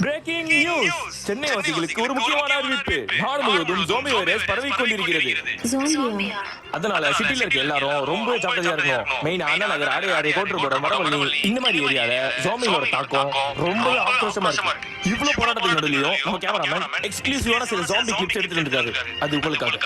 Breaking news! Chennai வாசிகளுக்கு ஒரு முக்கியமான அறிவிப்பு. நாடு முழுவதும் ஜோம்பி வைரஸ் பரவிக் கொண்டிருக்கிறது. அதனால சிட்டில இருக்க எல்லாரும் ரொம்ப ஜாக்கிரதையா இருக்கணும். மெயினா அண்ணா நகர், ஆடையாறு, கோட்டரோட, மரவள்ளி இந்த மாதிரி ஏரியால ஜோம்பியோட தாக்கம் ரொம்ப ஆக்ரோஷமா இருக்கு. இவ்வளவு போராட்டத்துக்கு நடுவுலயும் நம்ம கேமராமேன் எக்ஸ்க்ளூசிவான சில ஜோம்பி கிளிப்ஸ் எடுத்துட்டு இருக்காரு. அது உங்களுக்காக.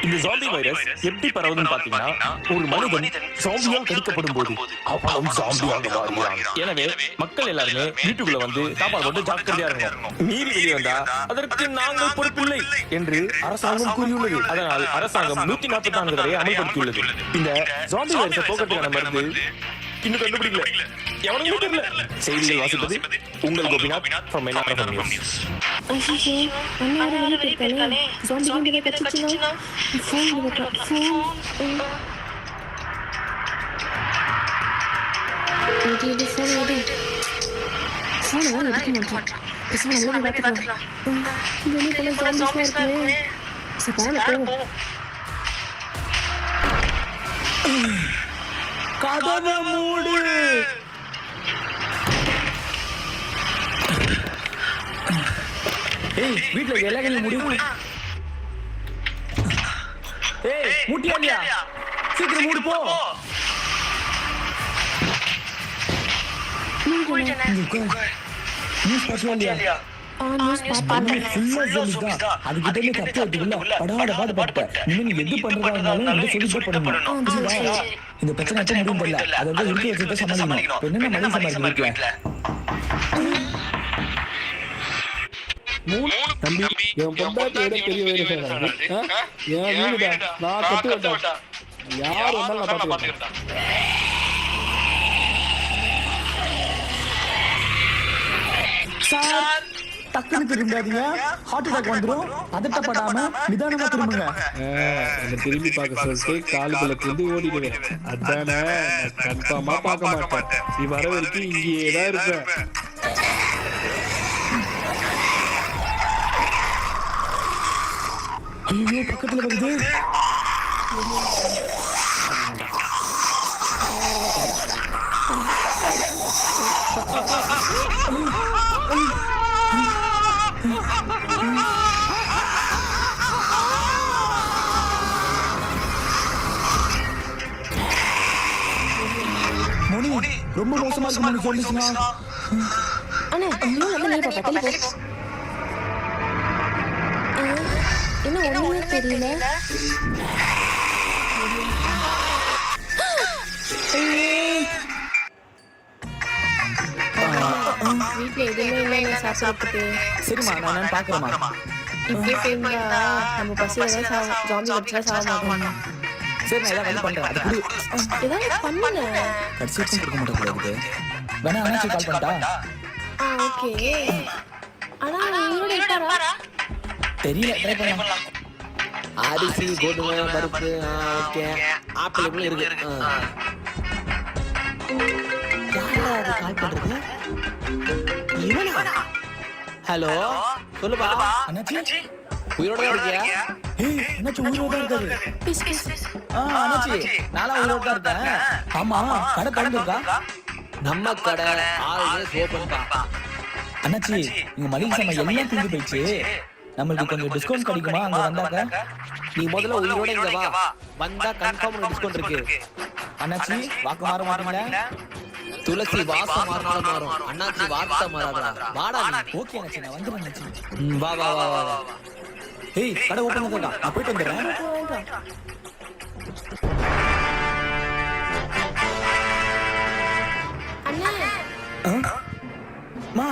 இந்த ஜாம்பி வைரஸ் எப்படி பரவுதுன்னு பாத்தீங்கன்னா, ஒரு மனிதன் ஜாம்பியா கடிக்கப்படும் போது அவனும் ஜாம்பியாக மாறுகிறான். எனவே மக்கள் எல்லாருமே வீட்டுக்குள்ள வந்து சாப்பாடு போட்டு ஜாக்கிரதையா இருக்கணும். மீறி வெளியே வந்தா அதற்கு நாங்கள் பொறுப்பில்லை என்று அரசாங்கம் கூறியுள்ளது. அதனால் அரசாங்கம் 144 தடவை அமல்படுத்தியுள்ளது. இந்த ஜாம்பி வைரஸை போக்குறதுக்கான மருந்து இன்னும் கண்டுபிடிக்கல. எவனுமே தெரியல. செய்திகள் வாசிப்பது உங்கள் கோபிநாத் from NRF News. கதவை மூடு. ஏய், வீட்ல எல்லாரும் முடிவு. ஏய், மூட்டியா இல்லையா? சீக்கிரம் மூடு போ. நியூஸ் பாத்தியா இல்லையா? நியூஸ் பாத்தேன். ஃபுல்லா ஜோம்பிஸ் தான். அதுக்கு தெரியல கத்த வந்துல படாட பாட்டு. நீ எது பண்றதானாலும் இந்த சொல்லிட்டு பண்ணணும். இந்த பிரச்சனை எப்ப முடியும் தெரியல. அதோட இருக்க வச்சுட்டு சமாளிக்கணும். என்னென்ன மணி சமாளிக்க வீட்ல? தம்பி, என் பொண்டாட்டியோட பெரிய வைரஸ் என் வீடுடா. நான் கட்டு விட்டா யார் வந்தாலும் நான் பாத்துக்கிட்டேன். சார், டக்குனு திரும்பாதீங்க. ஹார்ட் அட்டாக் வந்துரும். பதட்டப்படாம நிதானமா திரும்புங்க. திரும்பி பார்க்க சொல்லிட்டு காலுக்குள்ள கொண்டு ஓடிடுவேன். அதானே, கன்ஃபார்மா பார்க்க மாட்டேன். நீ வர வரைக்கும் இங்கேயே தான் இருப்பேன். ஐயோ, பக்கத்துல வருது. மோனி, ரொம்ப மோசமா இருக்கு மோனி. சொல்லிச்சுனா அண்ணா, இன்னும் நம்ம நீ பாப்பா தள்ளி போ. என்ன ஒண்ணுமே தெரியல. வீட்டுல எதுவுமே இல்லை சாப்பிடறதுக்கு. சரிம்மா, நான் பாக்குறேம்மா. இப்படியே போயிருந்தா நம்ம பசியில தான் ஜாம்பி கடிச்சா சாக மாட்டோம். சரி, நான் ஏதாவது பண்றேன். அது குடு. ஏதாவது பண்ணுங்க. கடிச்சிட்டு கொடுக்க மாட்டேங்குது. வேணா அண்ணாச்சி கால் பண்ணிட்டா? ஓகே. ஆனா இவரோட இருக்காரா? தெரியல, ட்ரை பண்ணலாம். அரிசி, கோதுமை, பருப்பு, ஓகே, ஆப்பிள் இப்படி இருக்கு. யாரா கால் பண்றது? இவனா? ஹலோ, சொல்லுப்பா. அண்ணாச்சி உயிரோட தான் இருக்கியா? ஏய், அண்ணாச்சி உயிரோட இருக்காரு. அண்ணாச்சி, நாளா உயிரோட தான் இருக்கேன். ஆமா, கடை திறந்துருக்கா? நம்ம கடை ஆல்வேஸ் ஓபன் தான். அண்ணாச்சி, இங்க மளிகை சாமான் எல்லாம் தீர்ந்து போயிடுச்சு. நம்மளுக்கு கொஞ்சம் டிஸ்கவுண்ட் கிடைக்குமா அங்க வந்தாக்க? நீ முதல்ல உயிரோட இங்க வா. வந்தா கன்ஃபார்ம் டிஸ்கவுண்ட் இருக்கு. அண்ணாச்சி, வாக்கு மாற மாட்டீங்களா? துளசி வாசம் மாறினாலும் மாறும். அண்ணாச்சி வார்த்தை மாறாதா. வாடா நீ. ஓகே அண்ணாச்சி, நான் வந்துடுறேன் அண்ணாச்சி. வா வா வா வா. ஏய், கடை ஓபன் பண்ணதா? நான் போயிட்டு வந்துடுறேன். அண்ணா, மா,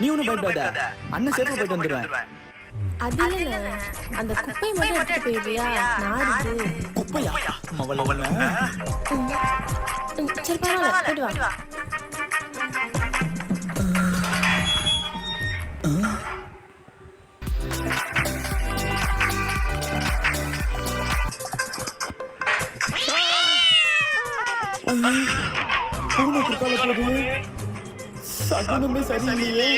நீ ஒன்னும் பயப்படாத. அண்ணன் சேஃபா போயிட்டு வந்துடுவேன். அது இல்ல, அந்த குப்பை மட்டும் எடுத்துட்டு போயிடுறியா? நாடுது. குப்பையா? அவள சரி, பரவாயில்ல, போயிட்டு வா. சகுனமே சரியில்லையே.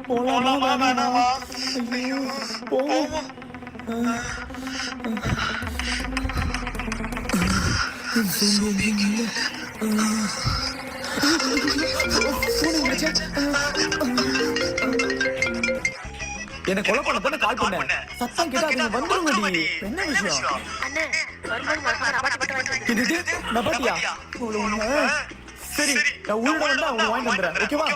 போலாமா வேணாமா? ஐயோ, போவோம். என்ன கொலை பண்ண பொண்ணு கால் பண்ண சத்தம் கேட்டா அது வந்துருங்கடி. என்ன விஷயம்? அண்ணே வரும்போது மறக்காம ரபாட்டி மட்டும் வாங்கிட்டு வந்துரு. இது நான் பாட்டியா? சரி நான் உள்ள வந்தா அவங்க வாங்கி வந்துடுறேன். ஓகேவா?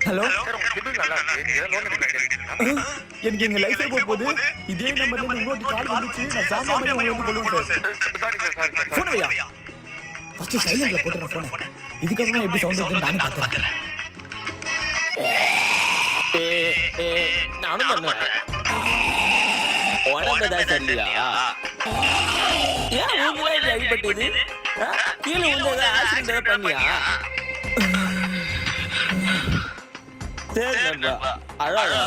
ஹலோ, எனக்கு எங்க லைஃப் போகுது. இதே நம்பர்ல இன்னொரு கால் வந்துச்சு. நான் சாமான் உங்களுக்கு சொல்லுவேன் சார். போன் வையா. ஃபர்ஸ்ட் சைலண்ட்ல போட்டுறேன் போன். இதுக்கப்புறம் எப்படி சவுண்ட் வருதுன்னு நானே பார்க்கறேன். நானும் பண்ணுவேன். உடம்புதான் சரியா? ஏன் உங்களை அடிபட்டது? கீழே வந்து ஆக்சிடென்ட் பண்ணியா? சரி நண்பா, அழகா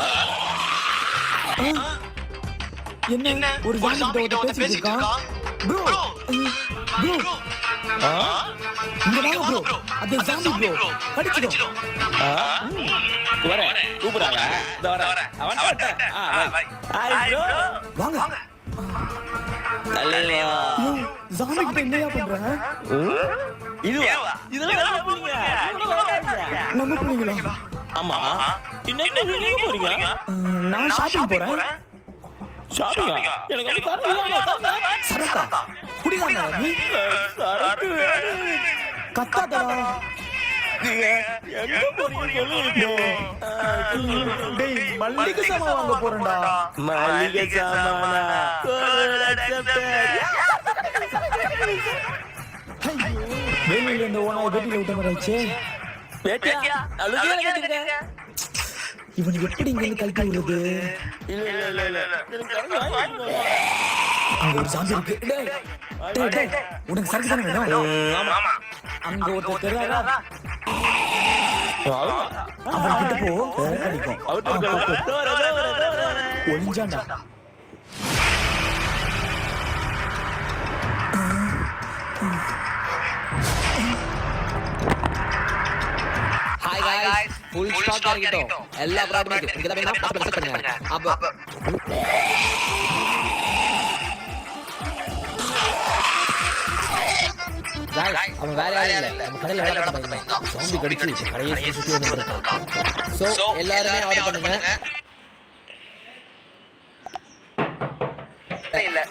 என்ன ஒரு ஜாம்பி கிட்ட பேசிட்டு இருக்கான். ப்ரோ ப்ரோ இங்க வாங்க ப்ரோ. அது ஜாம்பி ப்ரோ. அடிச்சிடும். வரேன் கூப்பிடுறாங்க. வரேன் அவன் ஹாய் ப்ரோ வாங்க. தலைவா ஜாம்பி கிட்ட என்னையா பண்றாங்க? இதுவா இதெல்லாம் நம்ம புரியுங்களா? ஆமா இன்னைக்கு நீங்க போறீங்க? நான் ஷாப்பிங் போறேன். ஷாப்பிங்கா? எனக்கு வந்து காரணம் சரக்கா குடிகாரனா நீ? சரக்கு கத்தாதடா. எங்க போறீங்க சொல்லுங்க. டேய் மல்லிகை சாமான் வாங்க போறேன்டா. மளிகை சாமானா? வேலையில இந்த ஓனா வெட்டில விட்ட மாதிரி ஆயிடுச்சு. பேட்டியா அழுகே கேட்டீங்க. இவனுக்கு எப்படி இங்க இருந்து கழட்டி விடுறது? இல்ல அங்க ஒரு சாந்தி இருக்கு. டேய் டேய் உனக்கு சரக்கு தானே வேணும்? ஆமா அங்க ஒருத்தர் தெரியாதா? அவன் கிட்ட போ. கிடைக்கும். ஒளிஞ்சாண்டா. ஹாய் गाइस ஃபுல் ஸ்டாக் இறக்கிட்டோம். எல்லா ப்ராடக்ட்டும் இருக்கு. இங்க தான் வேணும் பாத்து பண்ணுங்க. அப்ப गाइस அவன் வேற யாரும் இல்ல. நம்ம கடையில வேலை பார்க்கறாங்க. ஜாம்பி கடிச்சு கடையை சுத்தி வந்துட்டான். சோ எல்லாரும் ஆர்டர் பண்ணுங்க.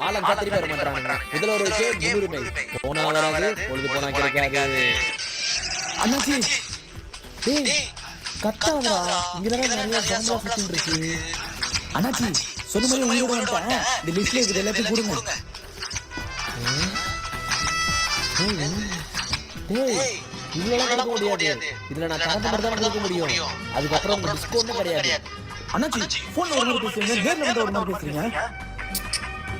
ஆளம் திருப்பி வர மாட்டாங்க. இதுல ஒரு விஷயம் முன்னுரிமை. போனா வராது, பொழுது போனா கிடைக்காது. அண்ணாச்சி டேய் கத்தாதடா. இங்க நிறைய ஜாம்பா சுத்திட்டு இருக்கு. அண்ணாச்சி சொன்ன மாதிரி உயிரோட வந்துட்டேன். இந்த லிஸ்ட்ல இருக்கிற எல்லாத்தையும் கொடுங்க. டேய் இவ்வளவு நடக்க முடியாது. இதுல நான் தரத்தை மட்டும் தான் கொடுக்க முடியும். அதுக்கப்புறம் டிஸ்கவுண்ட் கிடையாது. அண்ணாச்சி போன்ல ஒரு மாதிரி பேசுறீங்க, நேர்ல வந்து ஒரு மாதிரி பேசுறீங்க.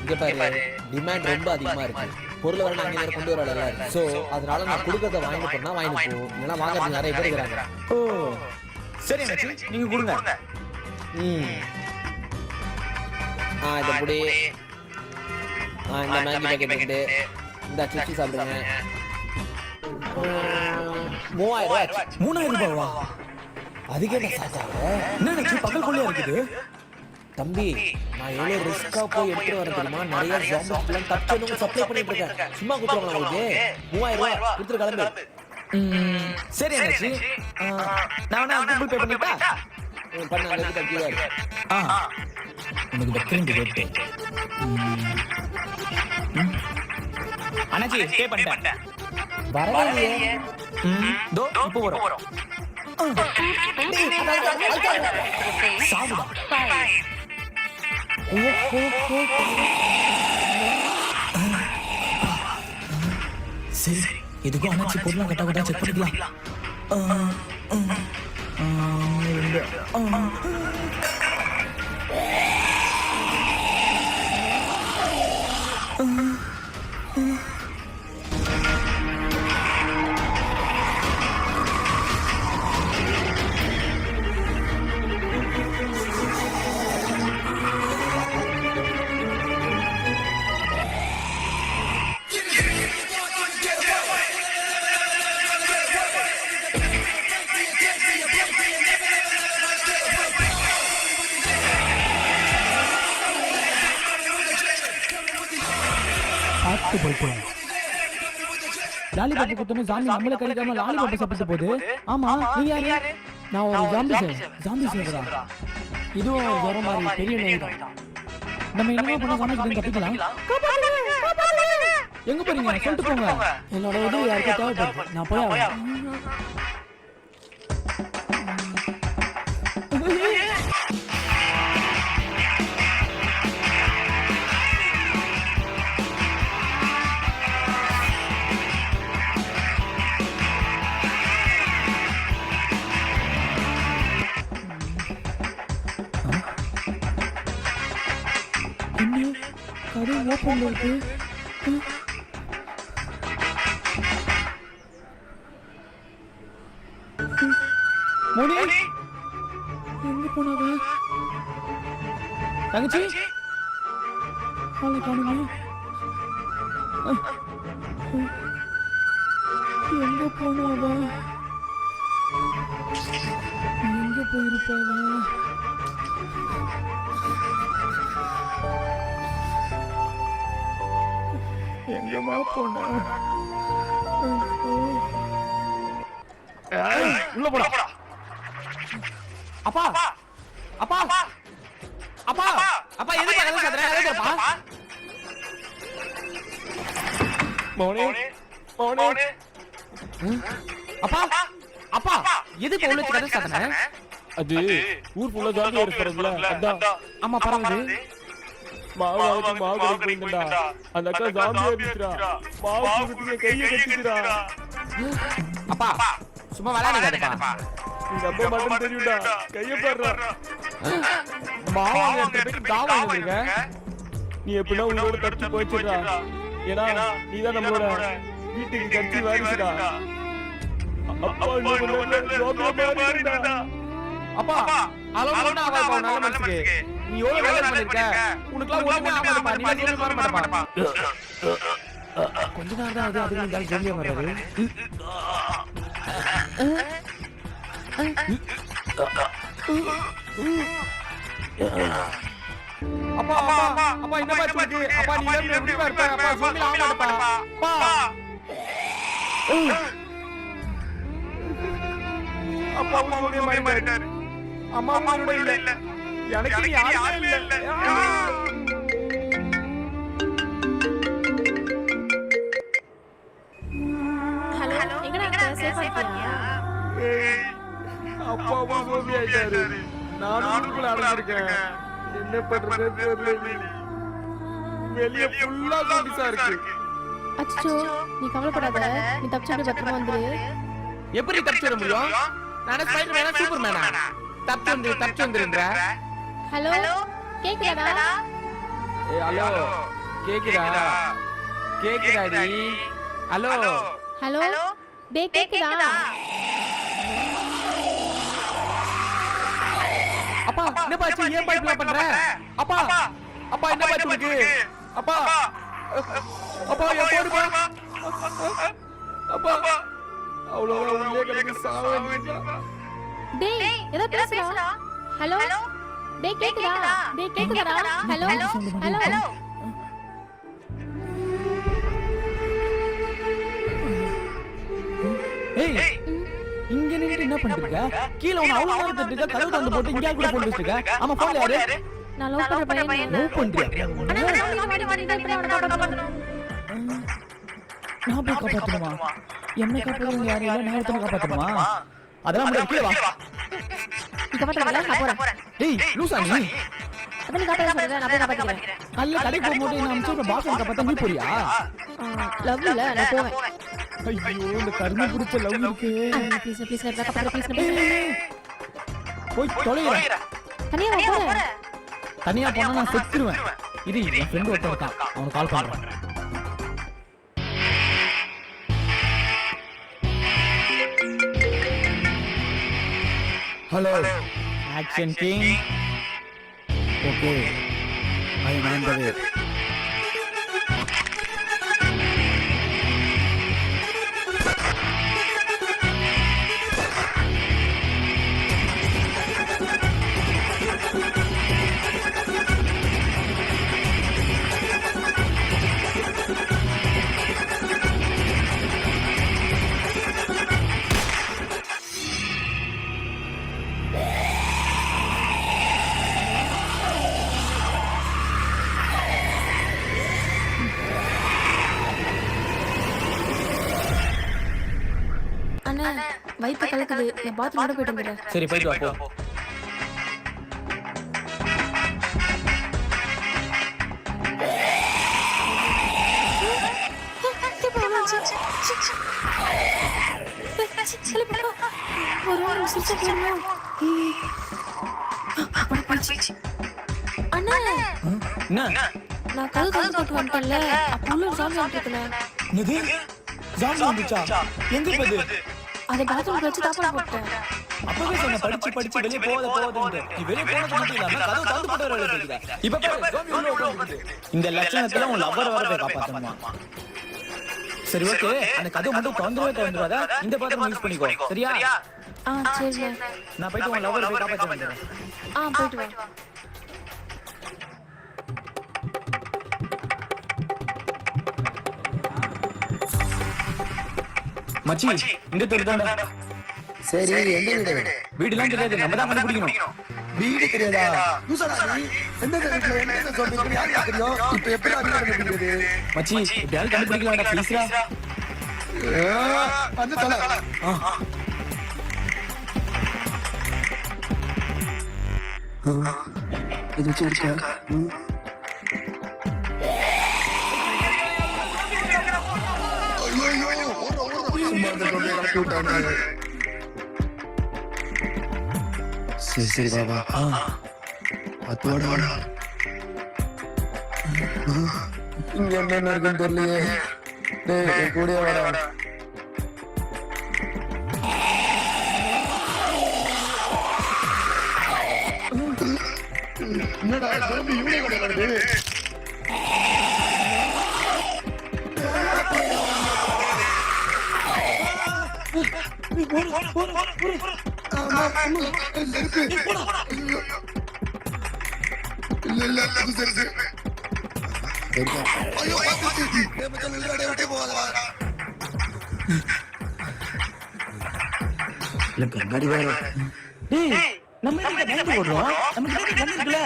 இங்க பாரு டிமாண்ட் ரொம்ப அதிகமா இருக்கு. பொருள் வர நாங்க வேற கொண்டு வரல. சோ அதனால நான் கொடுக்கறத வாங்கிட்டு போனா வாங்கிட்டு போ. இல்லனா வாங்குறது நிறைய பேர் இருக்காங்க. ஓ சரி அண்ணாச்சி நீங்க கொடுங்க. இந்த புடி இந்த மேகி பேக்கெட் எடுத்து இந்த சிப்ஸ் சாப்பிடுங்க. 3000 ரூபாய். 3000 ரூபாவா? அதுக்கே நான் சாப்பிட்டாங்க. என்ன அண்ணாச்சி பக்கல் கொள்ளையா இருக்குது? தம்பி நான் எவ்வளவு ரிஸ்கா போய் எடுத்து வரேன் தெரியுமா? நிறைய ஜாம்பஸ் எல்லாம் தப்பிச்சு சப்ளை பண்ணிட்டு இருக்கேன். சும்மா கொடுத்துருவாங்க உங்களுக்கு 3000 ரூபாய் கொடுத்துட்டு கிளம்பு. சரி அண்ணாச்சி நான் கூகுள் பே பண்ணிட்டா? பண்ண அங்க கட்டிடுவாரு. உனக்கு வெக்கரண்ட் ரேட். அண்ணாச்சி பே பண்ணிட்டேன். வரலையே. தோ இப்போ வரோம். சாவுடா. சரி எதுக்கும் அண்ணாச்சி பொருளாக கட்டா செக் பண்ணிக்கலாம். பார்த்து போயிட்டு லாலிபாப் குத்தணும் ஜாம்பி நம்மள கடிக்காம லாலிபாப் சாப்பிட்டு போகுது. ஆமா நீ யாரு? நான் ஒரு ஜாம்பி சேவரா. இதுவும் ஒரு ஜரம் மாதிரி பெரிய நோய் தான். நம்ம என்ன பண்ண ஜாம்பி தப்பிக்கலாம்? எங்க போறீங்க? சொல்லிட்டு போங்க. என்னோட உதவி யாருக்கு தேவைப்படுது. நான் போய் ஆகணும். கடை ஓப்பன்ல இருக்கு. மோனி எங்க போனாங்க? தங்கச்சி ஆளை காணுமே. எங்க போனாவ? எங்க போயிருப்பாவ? எங்கம்மா போன? உள்ள போடா. அப்பா அப்பா அப்பா அப்பா எதுக்கு கதவு சாத்துற? எதுக்குப்பா? மோனே அப்பா அப்பா எதுக்கு உள்ள கதவு சாத்துற? அது ஊர் ஃபுல்லா ஜாம்பி வைரஸ் பரவுதுல, அதான். ஆமா பரவாது. மாவு போயிருந்தா அந்த அக்கா ஜாம்பி ஆயிடுச்சுடா. மாவு குடுத்து கையை கட்டிச்சுடா. அப்பா சும்மா விளையாடுங்கப்பா. உங்க அப்பா மட்டும் தெரியும்டா, கையை பாடுறா. மாவு எடுத்து தாவா வந்துருங்க. நீ எப்படின்னா உங்களோட தப்பிச்சு போயிடுச்சுடா. ஏன்னா நீதான் நம்மளோட வீட்டுக்கு கட்சி வாரிசுடா. அப்பா அப்பா அளவு ஒண்ணு ஆகாதுப்பா நல்ல மனசுக்கு. நீ எவ்வளவு வேலை பண்ணிருக்க? உனக்குலாம் ஒண்ணுமே ஆகாதுப்பா. நீ வேலை வர மாட்டப்பா. கொஞ்ச நேரம் தான் அது அதுக்கு இந்த ஜோம்பியா வர்றாரு. அப்பா அப்பா அப்பா என்ன பாத்து இருக்கு? அப்பா நீ என்ன எப்படி இருப்ப? அப்பா ஜோம்பியா ஆக மாட்டப்பா. அப்பா அப்பா உங்களுடைய மயமாயிட்டாரு. அம்மா அம்மாவோட இல்ல, எனக்கு நீ யாருமே இல்ல. ஹலோ எங்கடா இருக்க? சேஃபா இருக்கியா? அப்பாவும் சோம்பி ஆயிட்டாரு. நானும் வீட்டுக்குள்ள அடைஞ்சிருக்கேன். என்ன பண்றது தெரியல. வெளிய ஃபுல்லா ஜோம்பிஸா இருக்கு. அச்சோ நீ கவலைப்படாத, நீ தப்பிச்சு பத்திரமா வந்துரு. எப்படி தப்பிச்சு வர முடியும்? நானே ஸ்பைடர்மேனா சூப்பர்மேனா? தப்பிச்சு வந்துருன்ற. ஹலோ கேக்குதாடா? ஏய் ஹலோ கேக்குதாடி? ஹலோ ஹலோ டேய் கேக்குதா? அப்பா என்ன பாச்சு? ஏன் பைப்லாம் பண்ற? அப்பா அப்பா என்ன பாச்சு உனக்கு? அப்பா அப்பா என் போடுப்பா. அப்பா அவ்வளவுதான் உள்ளே கிடக்கு சாவ வேண்டியதா. டேய் ஏதோ பேசுடா. ஹலோ டேய் கேக்குதா? டேய் கேக்குதாடா? ஹலோ ஹலோ ஏய் இங்க நின்னு என்ன பண்ணிருக்க? கீழ உன அவ்வளவு நேரம் தட்டிருக்க, கதவு தந்து போட்டு இங்க கூட போன் பேசிட்டு இருக்க. ஆமா போன்ல யாரு? நான் லவ் பண்ற பையன். லவ் பண்றியா? நான் போய் காப்பாத்தணுமா? என்ன காப்பாத்துறவங்க யாரும் இல்ல, நான் ஒருத்தனை காப்பாத்தணுமா? அதெல்லாம் முடியாது, கீழ வா. நீ காப்பாத்தறல நான் போறேன். டேய் லூசா நீ? அப்ப நீ காப்பாத்த சொல்ற, நான் போய் காப்பாத்திக்கிறேன். அல்ல கடைக்கு போகும்போது நான் அம்சோட பாஸ் காப்பாத்த நீ போறியா? லவ் இல்ல நான் போவேன். ஐயோ இந்த கர்ம புடிச்ச லவ் இருக்கு. ப்ளீஸ் ப்ளீஸ் காப்பாத்த ப்ளீஸ். போய் தொலைறா. தனியா வா போறேன். தனியா போனா நான் செத்துருவேன். இது என் ஃப்ரெண்ட் ஒருத்தன் இருக்கான், அவனுக்கு கால் பண்றேன். Hello action king. Okay I am on the way. அண்ணா வயிற்று கலக்குது, என் பாத்ரூமோட போயிட்டு வந்துடுறேன். சரி போயிட்டு வா போ. ஒரு வாரம் சிரிச்சா போயிடணும். அண்ணா என்ன நான் கதவு திறந்து போட்டு வந்துட்டேன்ல, அப்போ உள்ள ஒரு சாமி வந்துருக்குல்ல, என்னது ஜாம்பி வந்துச்சா? எங்க போகுது? அதை பாத்ரூம் வச்சு தாப்பால் போட்டேன். அப்பவே சொன்ன படிச்சு வெளியே போகாத. நீ வெளியே போனது மட்டும் இல்லாம கதவு தந்து போட்டு வர வேண்டியது. இப்ப பாரு ஜாம்பி உள்ள உட்கார்ந்துருக்கு. இந்த லட்சணத்துல உன் லவ்வர் வர போய் காப்பாத்தணுமா? சரி ஓகே, அந்த கதவு மட்டும் திறந்துடாத. இந்த பாத்திரம் யூஸ் பண்ணிக்கோ சரியா? சரிண்ணே. நான் போயிட்டு உன் லவ்வர் போய் காப்பாத்த வந்துடுறேன். போயிட்டு வா. மச்சி இங்க தெரியுதாடா. சரி எந்த வீடு? வீடுலாம் தெரியாது, நம்ம தான் கண்டுபிடிக்கணும். வீடு தெரியாதா? எந்த வீட்டுல என்ன சொல்றீங்க? யாருக்கு தெரியும்? இப்ப எப்படி வீடு கண்டுபிடிக்கிறது? மச்சி எப்படியாவது கண்டுபிடிக்கலாம்டா ப்ளீஸ்ரா. வந்து தல. இது வச்சிருக்கா? சரி பாபா அத்தோட இங்க என்ன இருக்குன்னு தெரியலையே. டேய் கூட வாடா. என்னடா ஜாம்பி இவனே கூட வருது. கண்ணாடி வேற. நம்ம எங்க பயந்து ஓடுறோம்? நம்ம கிட்ட கண்ணு இருக்குல்ல.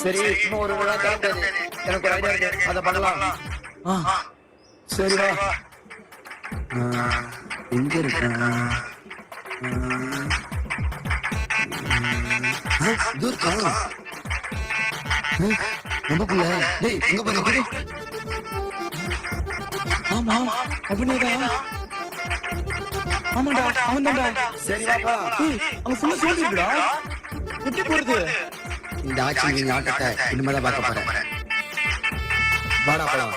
சரி இன்னும் ஒரு விழா கிளம்புறது. எனக்கு ஒரு ஐடியா இருக்கு, அதை பண்ணலாம். சரி வா. எங்க இருக்க? நமக்குள்ள டேய் எங்க போறீங்க? ஆமா அவனேடா. ஆமாடா அவன்தான்டா. சரி வாப்பா. அவன் ஃபுல்லா சொல்லிடுடா. எப்படி போறது? இந்த ஆட்சி ஆட்டத்தை இனிமேதான் பார்க்க போறேன். வாடா போலாம்.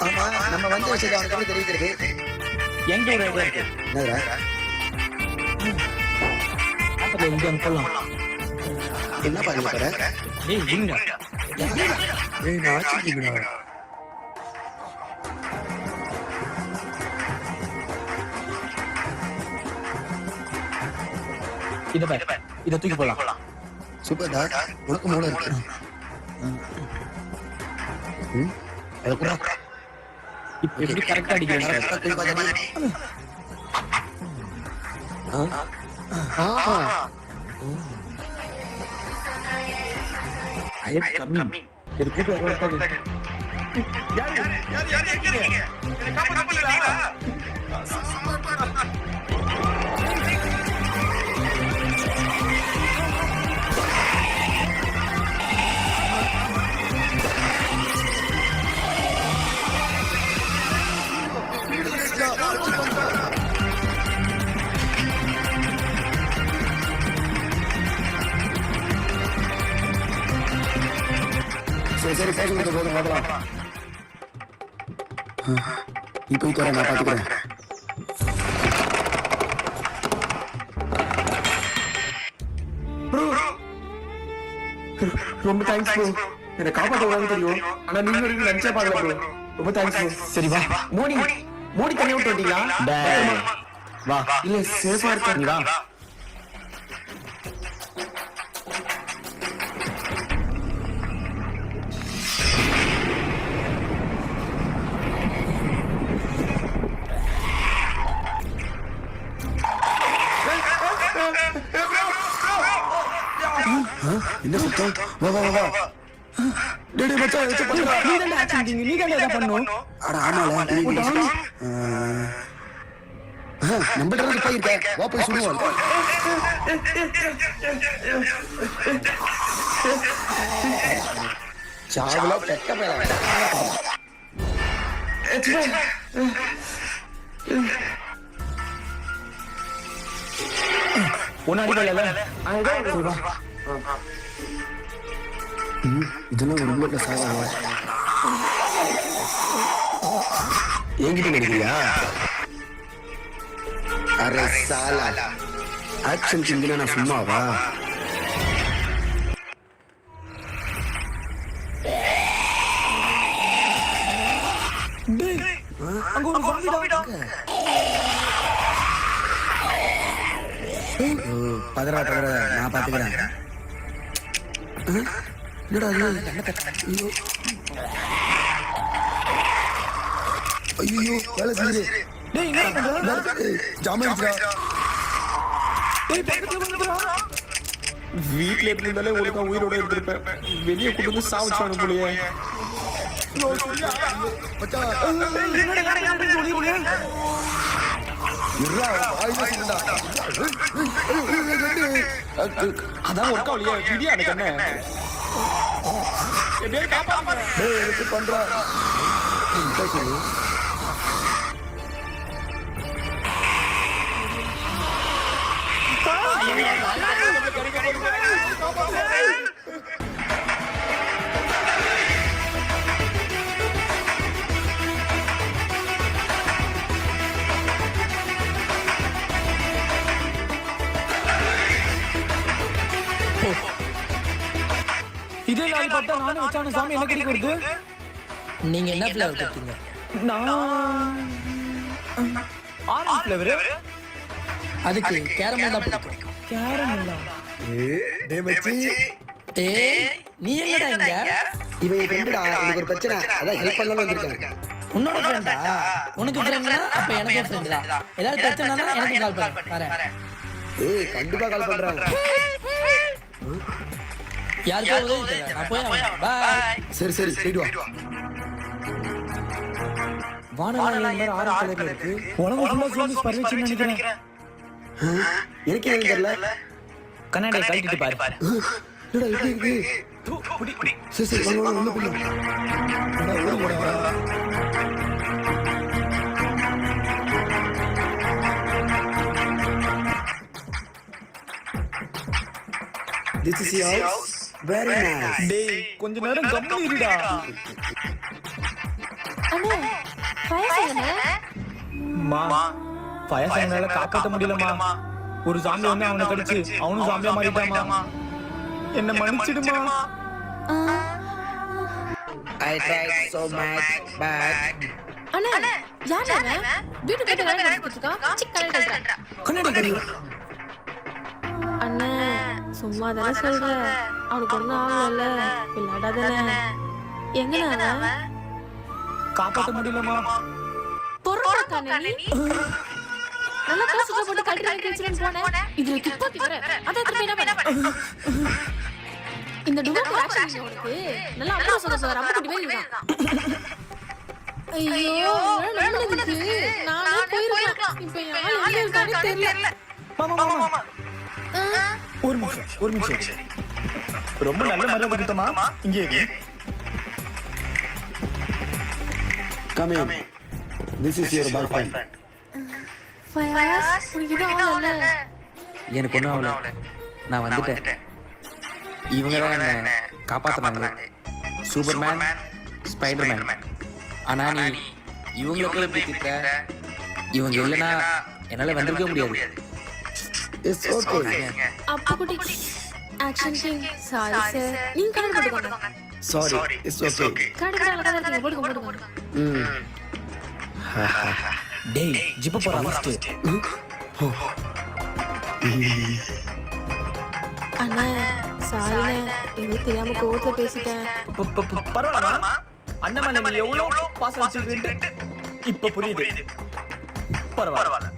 ஆமா நம்ம வந்து வச்சது அவனுக்கு தெரிவிக்கிறது. எங்க ஒரு ஐடியா இருக்கு. என்னடா? அப்ப எங்க போலாம்? என்ன பண்ணி போற? ஏய் இருங்க. ஏய் நான் ஆட்சிக்குடா. இத தூக்கி போலாம். சூப்பர் டா. உனக்கு மூளை இருக்கு. இப்ப எப்படி கரெக்டா அடிக்கிறீங்க? கம்மி. இது கூட்டு வர சரி பேசுறது போதும் பார்க்கலாம். நீ போயிட்டு வர, நான் பாத்துக்கிறேன். ரொம்ப தேங்க்ஸ் ப்ரோ. என்ன காப்பாத்த தெரியும், ஆனா நீங்க வரைக்கும் லஞ்சா பாக்கல ப்ரோ. ரொம்ப தேங்க்ஸ் ப்ரோ. சரி வா. மோடி தனியா விட்டு வந்தீங்களா? வா. இல்ல சேஃபா இருக்கா? என்ன சத்தம்? வா வா வா வா. டேய் டேய் மச்சான் ஏதோ பண்றா. நீ தான் ஆக்ஷன் கிங், நீ தான் இத பண்ணனும். அட ஆமால நம்மள்ட்ட இருந்து போயிருக்க. வா போய் சுடுவோம். சாவல பெட்ட பேர. உன்னாடி வரல. இதெல்லாம் ஒரு புல்லட்ல சாவாங்க. என்கிட்ட நடிக்கிறியா? அரே சாலா. ஆக்ஷன் கிங்னா நான் சும்மாவா? டேய் அங்க ஒரு ஜாம்பிடா. பதறா பதறா நான் பாத்துக்கிறேன். என்னடா இது? ஐயோ வேலை செய்யுது. டேய் என்ன பண்ற? ஜாமான்டா. டேய் பக்கத்துல வந்துடா. வீட்டுல இருந்தாலே ஒழுங்கா உயிரோட இருந்திருப்பேன். வெளியே கொண்டு வந்து சாவச்சானு போலயே. மச்சான் என்னடா காரணம் சொல்லிருங்க. இருடா வாயில சொல்லுடா. அதான் ஒர்க் ஆகலையே. விடியா எனக்கு என்ன? எப்படியே காப்பாத்துங்க. டேய் எனக்கு பண்றா. இதே நாள் பார்த்தா நானே வச்சான சாமி என்ன கிடைக்க வருது? நீங்க என்ன ஃப்ளேவர் கொடுத்தீங்க? நான் ஆரஞ்சு ஃப்ளேவர். அதுக்கு கேரமல் தான் பிடிக்கும். கேரமல்லா. டேய் மச்சி டேய் நீ என்னடா இங்க? இவன் ஃப்ரெண்டுடா. எனக்கு ஒரு பிரச்சனை. அதான் ஹெல்ப் பண்ணலாம்னு வந்திருக்கேன். உன்னோட ஃப்ரெண்டா? உனக்கு ஃப்ரெண்ட்னா அப்ப எனக்கு ஃப்ரெண்ட் தான். ஏதாவது பிரச்சனைனா எனக்கு கால் பண்ணு. வரேன். ஏய் கண்டிப்பா கால் பண்றாங்க. யாருக்கோ உதவி தேவை. நான் போய் பாய். சரி சரி போயிடு வா. வானலால இந்த ஆரஞ்சு கலர்ல இருக்கு. உலகம் ஃபுல்லா ஜோம்பிஸ் பரவிச்சுன்னு நினைக்கிறேன். எனக்கு ஏன் தெரியல. கண்ணாடியை கழட்டிட்டு பாரு. என்னடா இப்படி இருக்கு? சரி சரி வாங்க வாங்க உள்ள போலாம். This is yours. Very nice. டேய் கொஞ்ச நேரம் கம்மி இருடா. அண்ணே பயசங்கண்ணே. மா பயசங்கனால காப்பாத்த முடியலமா. ஒரு ஜாம்பி வந்து அவனை கடிச்சு அவனும் ஜாம்பியா மாறிட்டாமா. என்ன மன்னிச்சிடுமா. I tried so much but அண்ணே யார் அவன்? வீட்டுக்கு போய் வேலை நடந்துட்டு இருக்கா. சிக்கன் கலட்டறா. கண்ணாடி கடி. அண்ணே சும்மா தானே சொல்ற. அவனுக்கு ஒண்ணும் ஆகல. விளையாடாதானே. எங்கண்ணா அவன்? காப்பாத்த முடியலமா. பொறுப்பாக்கானே நீ. நல்லா காசுல போட்டு கழட்டி வைக்கிறேன்னு போனேன். இதுல துப்பாக்கி வர. அத திருப்பி என்ன பண்ண? இந்த டுவல் ஆக்ஷன் உனக்கு நல்லா அம்மா சொல்ற அம்மா குட்டி மாதிரி இருக்கான். ஐயோ நம்மளுக்கு நானே போயிருக்கலாம். இப்போ யார் எங்க இருக்கானே தெரியல. மாமா ஒரு நிமிஷம். ரொம்ப நல்ல மரியாதை கொடுத்தமா. இங்கே இரு. come in. This is your boyfriend. Faiz உனக்கு இது ஆகல. எனக்கு ஒன்றும் ஆகல. நான் வந்துட்டேன். இவங்க தான் என்ன காப்பாற்றினாங்க. Superman, Spiderman. ஆனால் நீ இவங்களுக்கு எப்படி திட்ட? இவங்க இல்லைன்னா என்னால் வந்திருக்க முடியாது. It's okay. அப்பா குட்டி ஆக்ஷன் கிங் சாரி சார். நீங்க கரெக்ட் போட்டுக்கோங்க. Sorry. It's okay. கரெக்ட் போட்டுக்கோங்க. டேய் ஜிப்ப போற ஃபர்ஸ்ட். அண்ணா சாரிண்ணே. எனக்கு தெரியாம கோவத்துல பேசிட்டேன். பரவாயில்ல. அண்ணன் மேல நீ எவ்வளவு பாசம் வச்சிருக்கீங்க இப்ப புரியுது. பரவாயில்ல.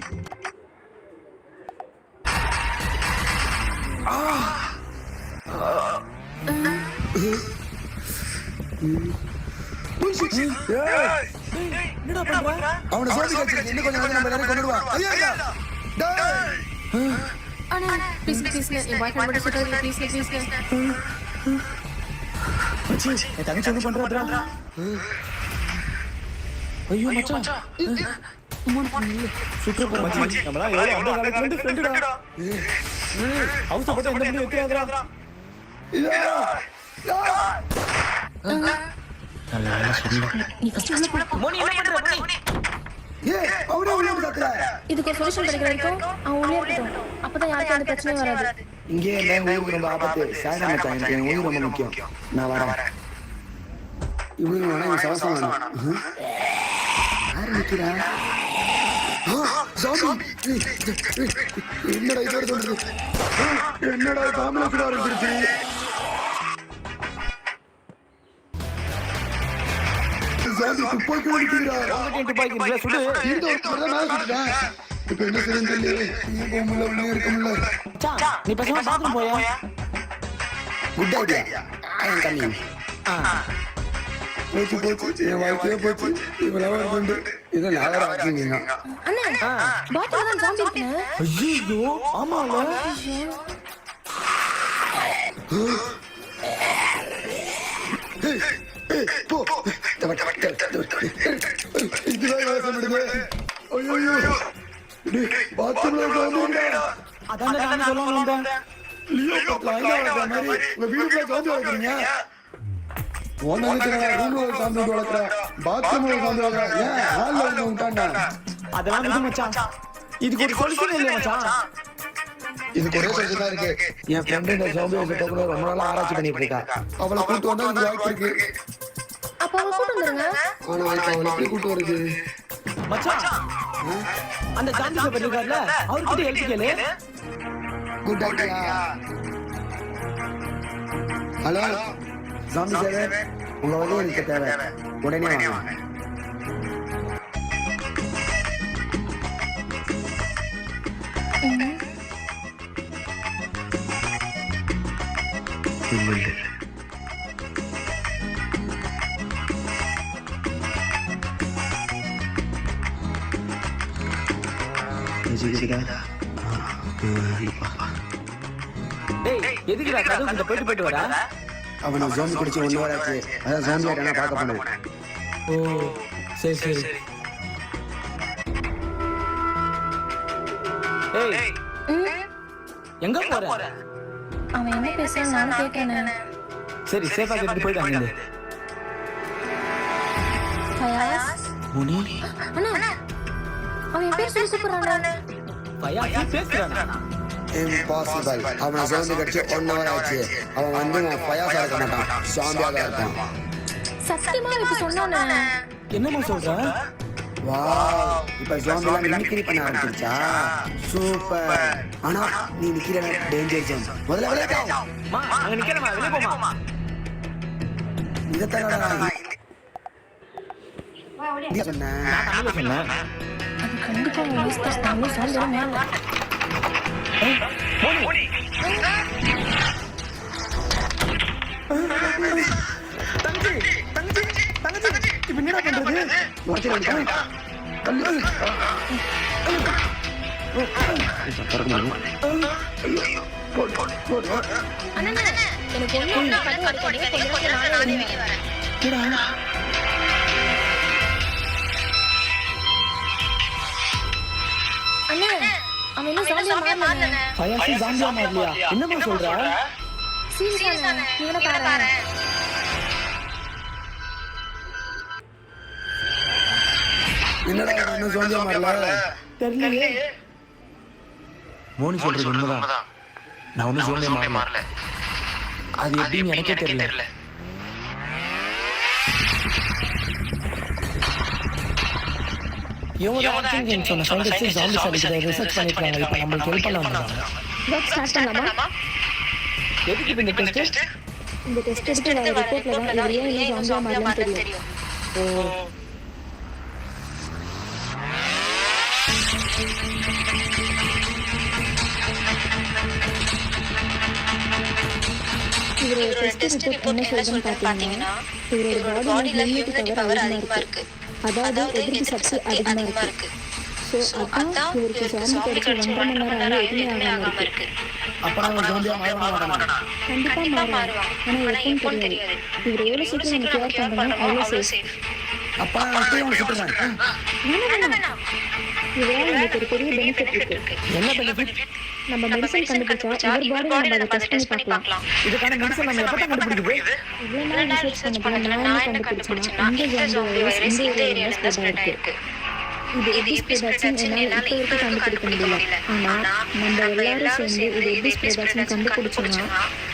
என்னடா பண்ற? அவனை சோதி கட்சி இன்னும் கொஞ்சம் நம்ம எல்லாரும் கொண்டு வா. ஐயா அண்ணா ப்ளீஸ் ப்ளீஸ் என் பாய் ஃப்ரெண்ட் மட்டும் சொல்லுங்க ப்ளீஸ் ப்ளீஸ் மச்சி, என் தங்கச்சி என்ன பண்றா? ஐயோ மச்சான். சூப்பர் மச்சி. நம்மளா எவ்வளவு அந்த காலத்துல இருந்து ஃப்ரெண்டுடா. அவசரப்பட்டு எந்த பண்ணி வைக்காதடா. நல்ல வேலை சொல்லுங்க. நீ ஃபர்ஸ்ட் உள்ள போ. மோனி என்ன பண்ற மோனி? அவனே உள்ள கத்துற. இதுக்கு ஒரு சொல்யூஷன் கிடைக்கிற வரைக்கும் அவன் உள்ளே இருக்கட்டும். அப்பதான் யாருக்கும் எந்த பிரச்சனையும் வராது. இங்கே என் உயிருக்கு ரொம்ப ஆபத்து. சாயந்தரம் மச்சான், எனக்கு என் உயிர் ரொம்ப முக்கியம். நான் வரேன். இவனுங்க வேணா எனக்கு சவசம் வேணும். யாரு நிக்கிறா? என்னடா இது வருது? என்னடா காம்பினேஷன் ஆரம்பிச்சிருச்சு? துப்பாக்கி அடிக்கிறா. துப்பாக்கி சுடு. இப்ப என்ன செய்யணும் தெரியல. போக முடியல, இருக்க முடியல. நீ பேசாம பாத்ரூம் போயா? Good idea. I am coming. போச்சு என் வாழ்க்கையே போச்சு. இவ்வளவு கொண்டு இதை நாளா ஆக்கிங்க. அண்ணா பாத்ரூம்ல தான் ஜாம்பி இருக்குங்க. ஐயோ ஆமால. போ. இதுதான் யோசனை விடுங்க. ஐயோ பாத்ரூம்ல ஜாம்பிடா. அதான் நான் சொல்ல வந்தேன். லியோ பாத்ரூம்ல வளர்க்குற மாதிரி உங்க வீட்டுல ஜாம்பி வளர்க்குறீங்க. ஒன்னு ரூம்ல ஜாம்பி வளர்க்குற, பாத்ரூம்ல ஜாம்பி வளர்க்குற. ஏன் ஹால்ல வந்து உண்டாண்டா? அதெல்லாம் விடு மச்சான். இதுக்கு ஒரு சொல்யூஷன் இல்ல மச்சான். இதுக்கு ஒரே சொல்யூஷன் தான் இருக்கு. என் ஃப்ரெண்ட் இந்த ஜாம்பியை சுத்தக்கூட ரொம்ப நாளா ஆராய்ச்சி பண்ணிட்டு இருக்கா. அவளை கூட்டு வந்தா இதுக்கு வாய்ப்பு இருக்கு. அப்ப அவளை கூட்டு வந்துருங்க. அவளை எப்படி கூட்டு வருது? மச்சான் அந்த ஜாம்பி பேர் இருக்கார்ல, அவர்கிட்ட ஹெல்ப் கேளு. Good idea. Hello zombie sir, உங்க உதவி எனக்கு தேவை. உடனே வாங்க. டேய் எதுக்குடா கதவு கிட்ட போயிட்டு வரா? அவனை ஜாம்பி குடிச்சு 1 hour ஆச்சு. அதான் ஜாம்பி ஆயிட்டானா பார்க்க போனேன். ஓ சரி சரி. ஏய் எங்க போற? அவன் என்ன பேசுறான்னு நானும் கேட்டேன். சரி சேஃபா கேட்டு போயிட்டாங்க. ஃபயாஸ் முனி அண்ணா அவன் என் பேர் சொல்லி கூப்பிடுறானே. ஃபயாஸ் பேசுறானா? இம்பாசிபிள். அவனை ஜாம்பி கடிச்சு 1 hour ஆச்சு. அவன் வந்து நான் பயாசா இருக்க மாட்டான், ஜாம்பியா தான் இருப்பான். சத்தியமா இப்ப சொன்னானே. என்னமா சொல்ற? வாவ், இப்ப ஜாம்பிலாம் மிமிக்ரி பண்ண ஆரம்பிச்சிருச்சா? சூப்பர். ஆனா நீ நிக்கிற டேஞ்சர் ஜோன். முதல்ல விளையாடு. மா அங்க நிக்கறமா, வெளிய போமா. இதத்தடா நீ சொன்ன. நான் தமிழ்ல சொன்னேன். அது கண்டிப்பா அவன் மிஸ்டர் தமிழ் சொல்லுற மேல. மோனி தங்கச்சி இப்ப என்ன பண்றது? வாட்சி வந்து கல்லு. அண்ணா எனக்கு ஒண்ணு கதை அடிக்கடி கொஞ்சம் நானே வரேன். அண்ணா அவன் என்ன ஜாம்பியா மாறலனே. ஃபயாஸ் ஜாம்பியா மாறலையா? என்னமா சொல்ற? சீரியஸா இவனை பாரு. என்னடா என்ன ஜாம்பியா மாறல? தெரியலையே. மோனி சொல்றது உண்மைதான். நான் ஒன்னும் ஜோம்பியா மாறல. அது எப்படின்னு எனக்கே தெரியல. இவங்க ஆக்டிங் சொன்ன சயின்டிஸ்ட் ஜாம்பிஸ் அடிக்கிறத ரிசர்ச் பண்ணிருக்காங்க. இப்போ நம்மளுக்கு ஹெல்ப் பண்ண வந்தாங்க. ஒர்க் ஸ்டார்ட் பண்ணலாமா? எதுக்கு இப்ப இந்த டெஸ்ட்? இந்த டெஸ்ட் எடுத்து நான் ரிப்போர்ட்ல தான் இவர் ஏன் இன்னும் ஜாம்பியா மாறலன்னு தெரியும். இவரோட டெஸ்ட் ரிப்போர்ட் என்ன சொல்லுதுன்னு பார்த்தீங்கன்னா இவரோட பாடியில் இம்யூனிட்டி பவர் அதிகமாக இருக்கு. அதாவது எதிர்ப்பு சக்தி அதிகமாக இருக்கு. ஸோ அதான் இவருக்கு ஜாம்பி கிடைச்சி 1.5 மணி நேரம் எதுவுமே ஆகாமல் இருக்கு. அப்புறம் அவன் ஜோம்பியா மாறுவான். கண்டிப்பாக மாறுவார். ஆனால் எப்பவும் தெரியாது. இவர் எவ்வளோ சீக்கிரம் நம்ம கேர் பண்ணுறோம் அவ்வளோ சேஃப். அப்பா அவன் சுட்டுறான். இதனால் எனக்கு ஒரு பெரிய பெனிஃபிட் இருக்கு. என்ன பெனிஃபிட்? நம்ம மெடிசன் கண்டுபிடிச்சா இவர் பாடியில் நம்ம அதை டெஸ்ட் பண்ணி பார்க்கலாம். இதுக்கான மெடிசன் நம்ம எப்போ தான் கண்டுபிடிக்குது? இவ்வளோ நாள் ரிசர்ச் பண்ண நான் என்ன கண்டுபிடிச்சேன்னா இந்த ஜாம்பி வைரஸ் இந்த ஏரியாவில் ஸ்ப்ரெட் ஆயிருக்கு. இது எப்படி ஸ்ப்ரெட் ஆச்சுன்னு என்னால் இப்போ வரைக்கும் கண்டுபிடிக்க முடியல. ஆனால் நம்ம எல்லாரும் சேர்ந்து இது எப்படி ஸ்ப்ரெட் ஆச்சுன்னு கண்டுபிடிச்சோன்னா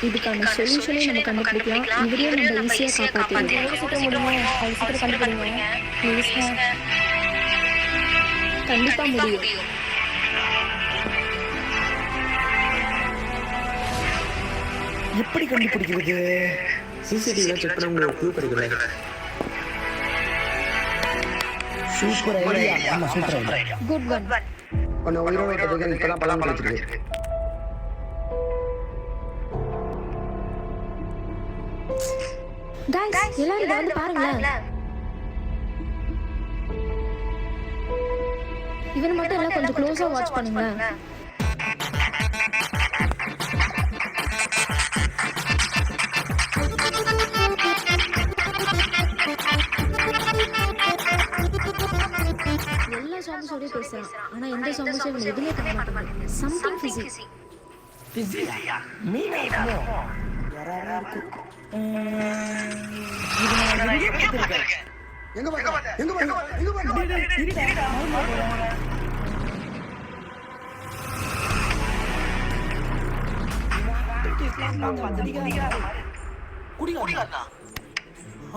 இதுக்கான சொல்யூஷனே நம்ம கண்டுபிடிக்கலாம். இவரையும் நம்ம ஈஸியாக காப்பாற்றலாம். கண்டிப்பாக முடியும். எப்படி கண்டுபிடிக்கிறது? சிசிடிவில செக் பண்ண உங்களுக்கு க்ளூ கிடைக்கல. Super idea. ஆமா சூப்பர் ஐடியா. Good one. உன்னை உயிரோட விட்டதுக்கு இப்பதான் பலன் கிடைச்சிருக்கு. கைஸ் எல்லாரும் இதை வந்து பாருங்களேன். இவன் மட்டும் எல்லாம் கொஞ்சம் க்ளோஸா வாட்ச் பண்ணுங்க. எல்லா சாங்ஸோடய பேசுறான். ஆனா எந்த சாங்ஸும் இவன் எதுவுமே பண்ண மாட்டாங்க. Something fizzy. ஃபிஸியா? மீனா இருக்குமோ? யாரா இருக்கும்? எங்க பாத்த? எங்க பாத்த? எங்க பாத்த? குடிகாரனா?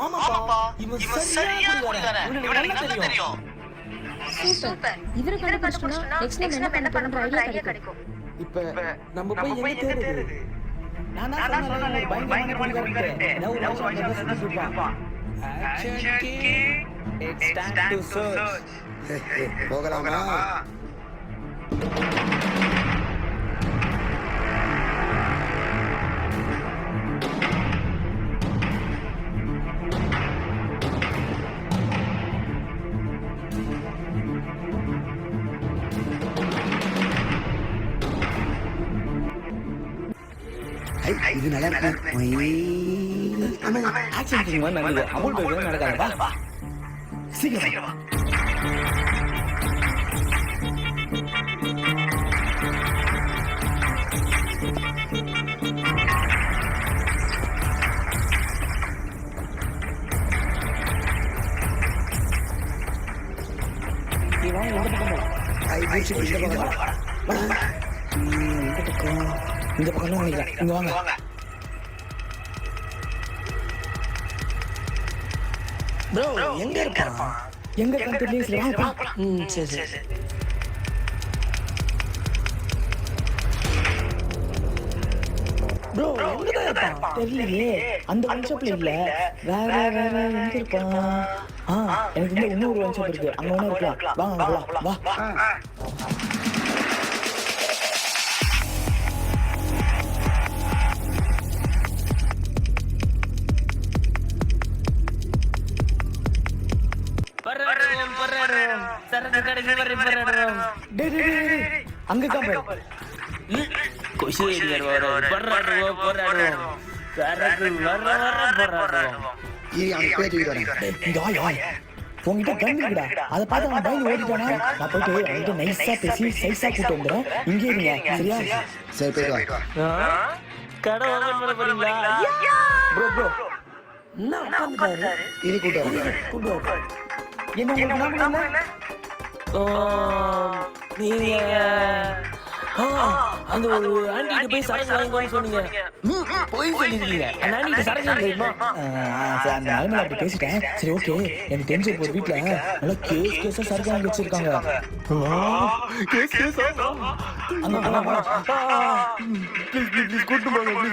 ஆமாப்பா. இவன் சரியா குடிகாரன். இவனுக்கு நல்லா தெரியும். சூப்பர். இவரை கண்டுபிடிச்சோம்னா நெக்ஸ்ட் டைம் என்ன பண்ண ஐடியா கிடைக்கும். இப்ப நம்ம போய் எங்க தேடுறது? நான் தான் சொன்னேன் ஒரு பயங்கரமான குடிகாரன். லவ் வாய்ஸ் சொல்லிருப்பான். ஆக்ஷன் கீ இட்ஸ் டைம் டு சர்ச். போகலாமா? இது நல்லா இருக்கு. ஆக்ஷன் கிங் வந்து நடக்குது. அமுல் பேர் நடக்காதா? சீக்கிரம். இந்த பக்கம் நினைக்கிறேன். இங்க வாங்க. ப்ரோ எங்க இருப்பான்? எங்க இருக்கான் தெரியல. வாங்க. சரி. ப்ரோ எங்க தான் இருப்பான்? தெரியலையே. அந்த ஒன் ஷாப்ல இல்ல. வேற எங்க இருப்பான்? எனக்கு இன்னொரு ஒன் ஷாப் இருக்கு. அங்க ஒண்ணு இருக்கலாம். வாங்க வா. அங்க காப்பாரு. உங்ககிட்ட கன் இருக்குடா. அதை பார்த்து அவன் பயந்து ஓடிட்டானா? நான் போயிட்டு அவன்கிட்ட நைஸா பேசி சைஸா கூட்டு வந்துடுறேன். இங்கே இருங்க சரியா? சரி போயிட்டு வா. கடை ஓபன் பண்ண போறீங்களா? ப்ரோ என்ன உட்காந்துட்டாரு? இது கூட்டு வா. என்ன உங்களுக்கு ஞாபகம் இல்ல? நீங்க அந்த ஒரு ஆண்டிகிட்ட போய் சரக்கு வாங்கிக்கோன்னு சொன்னீங்க. போய் சொல்லிருக்கீங்க. அந்த ஆண்டிகிட்ட சரக்கு தெரியுமா? அந்த ஆளுமே அப்படி பேசிட்டேன். சரி ஓகே. எனக்கு தெரிஞ்ச ஒரு வீட்டுல நல்லா கேஸா சரக்கு வாங்கி வச்சிருக்காங்க. ப்ளீஸ் கூட்டு போங்க. நீ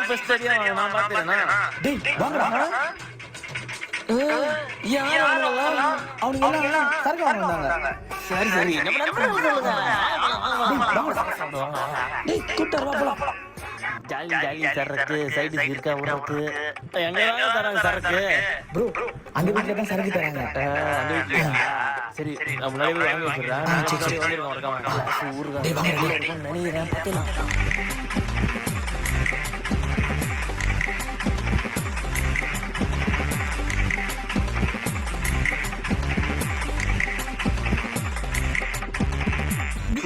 ஃபர்ஸ்ட் சரியா வாங்க. நான் பாத்துறேனா? டேய் வாங்கடா. அவனுங்க எல்லாம் சரக்கு வாங்க வந்தாங்க. சரி நம்ம நண்பர்கள் சொல்லுங்க. டேய் கூட்டர் வா போலாம். ஜாலி ஜாலி சரக்கு சைடு இருக்கா உனக்கு எங்க தராங்க சரக்கு ப்ரோ அந்த வீட்டுல தான் சரக்கு தராங்க. அந்த வீட்டுல சரி நான் முன்னாடி போய் வாங்கி வச்சிடுறேன். சரி வந்துருங்க உனக்கு ஊருக்கு டேய் வாங்க ரெடியா நினைக்கிறேன் பார்த்தலாம்.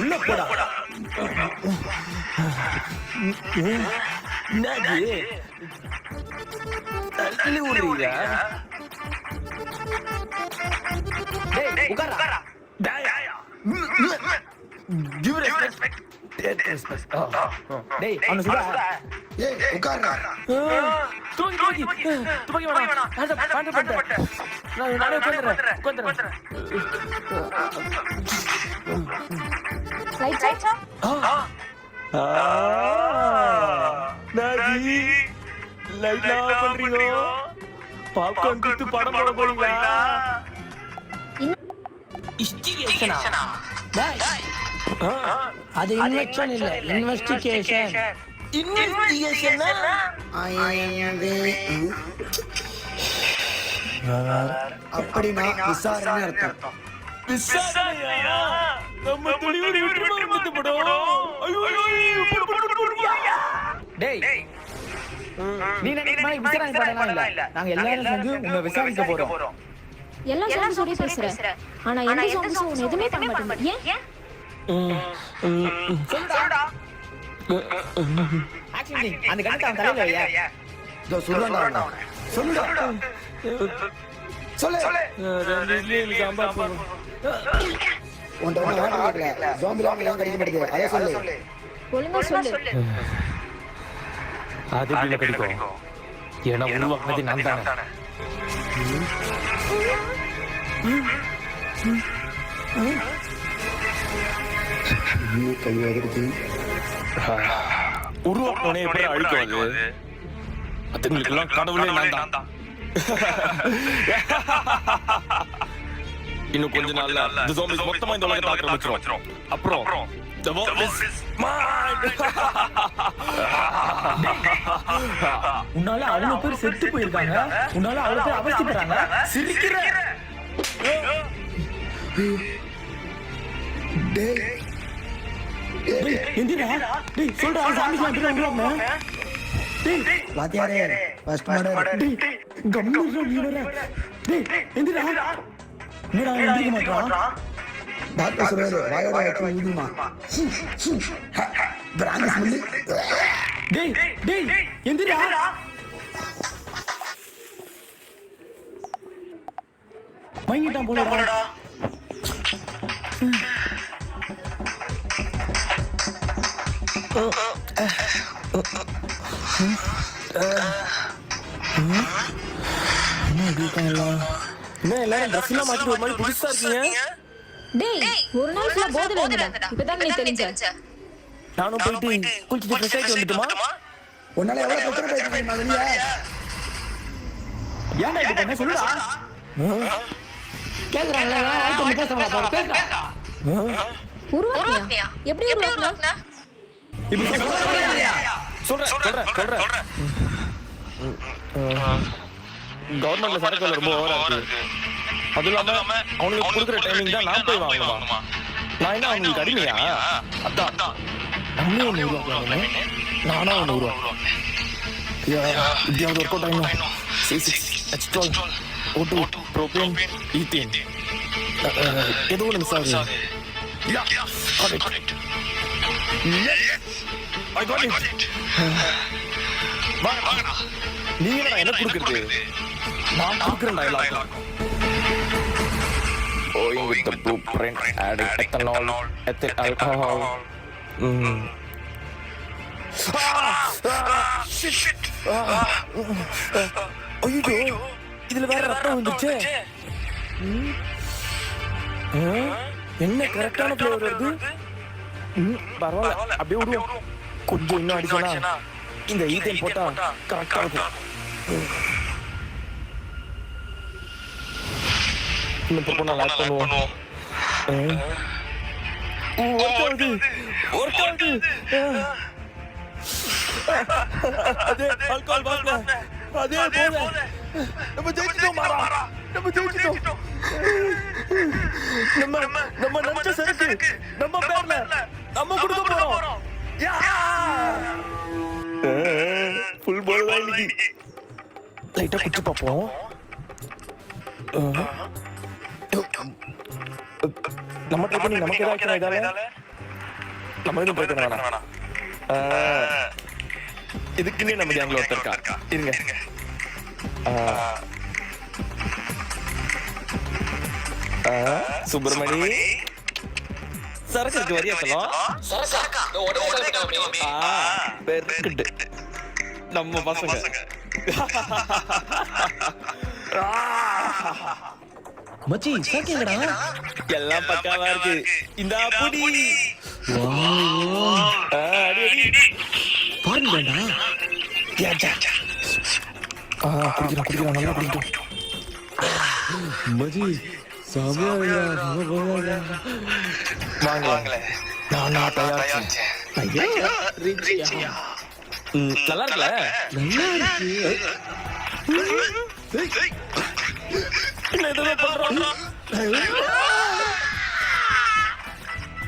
உள்ள போடா. என்னது தள்ளி விடுறீங்க? டேய் உட்காரா. Give respect. Take respect. டேய் அவன சுடா. ஏய் உட்காருடா. துப்பாக்கி வேணாம். பாண்டு பண்ணிட்டேன். நானே உட்காந்துறேன். லைட் நாஜி லைட் ஆஃப் பண்றீங்க. பாப்கார்ன் குத்து படம் போட போறீங்களா? இன்வெஸ்டிகேஷனா? டேய் அது இன்வெஸ்டிகேஷன் இல்ல இன்வெஸ்டிகேஷன். இன்வெஸ்டிகேஷனா? அப்படின்னா விசாரணை அர்த்தம். விசாரணையா? நம்ம துணியோட விட்டுமா வந்து படம்? ஐயோ டேய் நீ நினைக்கிற மாதிரி விசாரணை பண்ணலாம் இல்ல. நாங்க எல்லாரும் சேர்ந்து உன்னை விசாரிக்க போறோம். எல்லாம் சொல்லி பேசுற. ஆனா எந்த சாங்ஸும் உன்னை எதுவுமே பண்ண மாட்டேங்குது. ஏன்? சொல்லுடா. ஆக்சுவலி அந்த கணத்தை அவன் தலையில வையா. இதோ சொல்லுடா அவனை. சொல்லுடா. சொல்லு. சாம்பார் போடும். உன்கிட்ட ஒன்றும் ஆர்டர் கேட்கல. ஜாம்பிலாம் எல்லாம் கிடைக்க மாட்டேங்குது. அதை சொல்லு. ஒழுங்கா சொல்லு. அது எப்படி கிடைக்கும்? ஏன்னா உருவாக்குனது நான் தானே. இன்னும் கழிவாகிறது. உருவாக்குனே எப்படி அழிக்காது? அதுங்களுக்கெல்லாம் கடவுளே நான் தான். இன்னும் கொஞ்ச நாள்ல இந்த zombies மொத்தமா இந்த உலகத்தை ஆக்கிரமிச்சிரும். அப்புறம் the world is mine. உன்னால அவ்வளவு பேர் செத்து போயிருக்காங்க. உன்னால அவ்வளவு பேர் அவஸ்தைப்படுறாங்க. சிரிக்கிற. டேய் டேய் எந்திரா. டேய் சொல்றா சாமிக்கு வந்துடுறாங்க. டேய் வாத்தியாரே ஃபர்ஸ்ட் மர்டர். டேய் கம்முனு நீடற. டேய் எந்திரா. நீடா எந்திரிக்க மாட்டறான். டாக்டர் சொல்றாரு வாயோட வச்சு ஊதுமா. Brand smell. டேய் டேய் எந்திரா. மயங்கிட்டான் போலடா. என்ன எல்லாரும் ட்ரெஸ் எல்லாம் மாத்திட்டு ஒரு மாதிரி புதுசா இருக்கீங்க? டேய் ஒரு நாள் ஃபுல்லா போதையில இருந்தடா. இப்பதான் நீ தெரிஞ்ச. நானும் போயிட்டு குளிச்சுட்டு ஃப்ரெஷ் ஆயிட்டு வந்துட்டுமா? உன்னால எவ்வளவு பிரச்சனை பேசுறீங்க வெளியே? ஏன்டா இது பண்ண சொல்லுடா. கேக்குறாங்களா ஆயிட்டு பேசலாம் பாரு பேசுடா. உருவாக்கியா? எப்படி உருவாக்குனா? இப்படி சொல்றேன். கவர்மெண்ட்ல சரக்கு ரொம்ப ஓவரா இருக்கு. அது இல்லாம அவனுக்கு கொடுக்குற டைமிங் தான் நான் போய் வாங்கணுமா? நான் என்ன அவனுக்கு அடிமையா? அதான் நம்மளே ஒன்று உருவாக்குவாங்க. நானா ஒன்று உருவாக்குவேன். இப்படியாவது ஒர்க் அவுட் ஆகணும். C6H12 O2 ப்ரோபேன் ஈத்தேன் ஏதோ ஒன்று மிஸ் ஆகுது. I got it. வாங்கடா. நீங்க என்ன கொடுக்குறது? நான் கொடுக்குறேன் dialogue. Going with the blueprint, adding ethanol, ethyl alcohol. Shit. ஐயோ, இதுல வேற ரத்தம் வந்துச்சு. என்ன கரெக்டான ஃப்ளேவர் வருது? பரவாயில்ல, அப்படியே விடுவோம். கொஞ்சம் இன்னும் அடிச்சோன்னா இந்த ஈத்தேன் போட்டா கரெக்டா இருக்கும். இன்னும் இப்போ நான் லாக் பண்ணுவோம். ஒர்க் ஆகுது. அதே ஆல்கஹால் வாஸ்ல அதே போல நம்ம ஜெயிச்சிட்டோம் மாறா. நம்ம ஜெயிச்சிட்டோம். நம்ம நினைச்ச சரக்கு நம்ம பேர்ல நம்ம கொடுக்க போறோம். ஃபுல் பால் தான் இன்னைக்கு. லைட்டா குடிச்சு பார்ப்போம். நம்ம ட்ரை பண்ணி நமக்கு ஏதாச்சும் இதால நம்ம எதுவும் ட்ரை பண்ண வேணாம். இதுக்குன்னே நம்ம கேங்ல ஒருத்தர் இருக்கா. இருங்க. சுப்பிரமணி சரக்கு இருக்கு வரியா சொல்லலாம். பெருக்கிட்டு நம்ம பசங்க மச்சி சாக்கியங்கடா எல்லாம் பக்காவா இருக்கு. இந்த புடி பாருங்கடா. குடிக்கிறோம் நல்லா குடிக்கிறோம். மச்சி சாமியா வாங்க நான் தயாரிச்சேன். நல்லா இருக்குல்ல? நல்லா இருக்கு.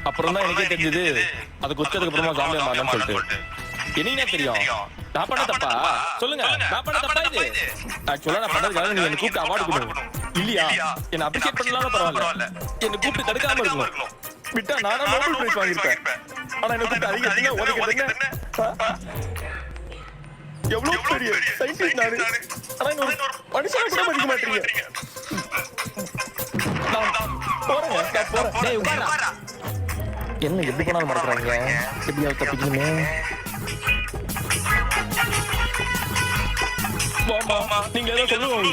அப்புறம் தான் எனக்கே தெரிஞ்சது அது குச்சதுக்கு அப்புறமா ஜாம்பியா மாறணும்னு சொல்லிட்டு. என்ன தெரியும் நான் பண்ண தப்பா? சொல்லுங்க, நான் பண்ண தப்பா இது? ஆக்சுவலா நான் பண்ணதுக்காக நீங்க என்ன கூப்பிட்டு அவார்டு கொடுக்கணும் இல்லையா? என்ன அப்ரிஷியேட் பண்ணலாம் பரவாயில்ல, என்ன கூப்பிட்டு தடுக்காம இருக்கணும். விட்டா நானா நோபல் பிரைஸ் வாங்கியிருப்பேன். ஆனா என்ன கூப்பிட்டு அதிகத்துங்க உதைக்கிறதுங்க. எவ்வளவு பெரிய சயின்டிஸ்ட் நானு, ஆனா இன்னொரு மனுஷனை கூட மதிக்க மாட்டீங்க. டேய் உட்கார்றா. என்ன எப்படி போனாலும் மறக்கிறாங்க. எப்படியாவது தப்பிக்கணுமே. நீங்க ஏதோ சொல்லுங்க.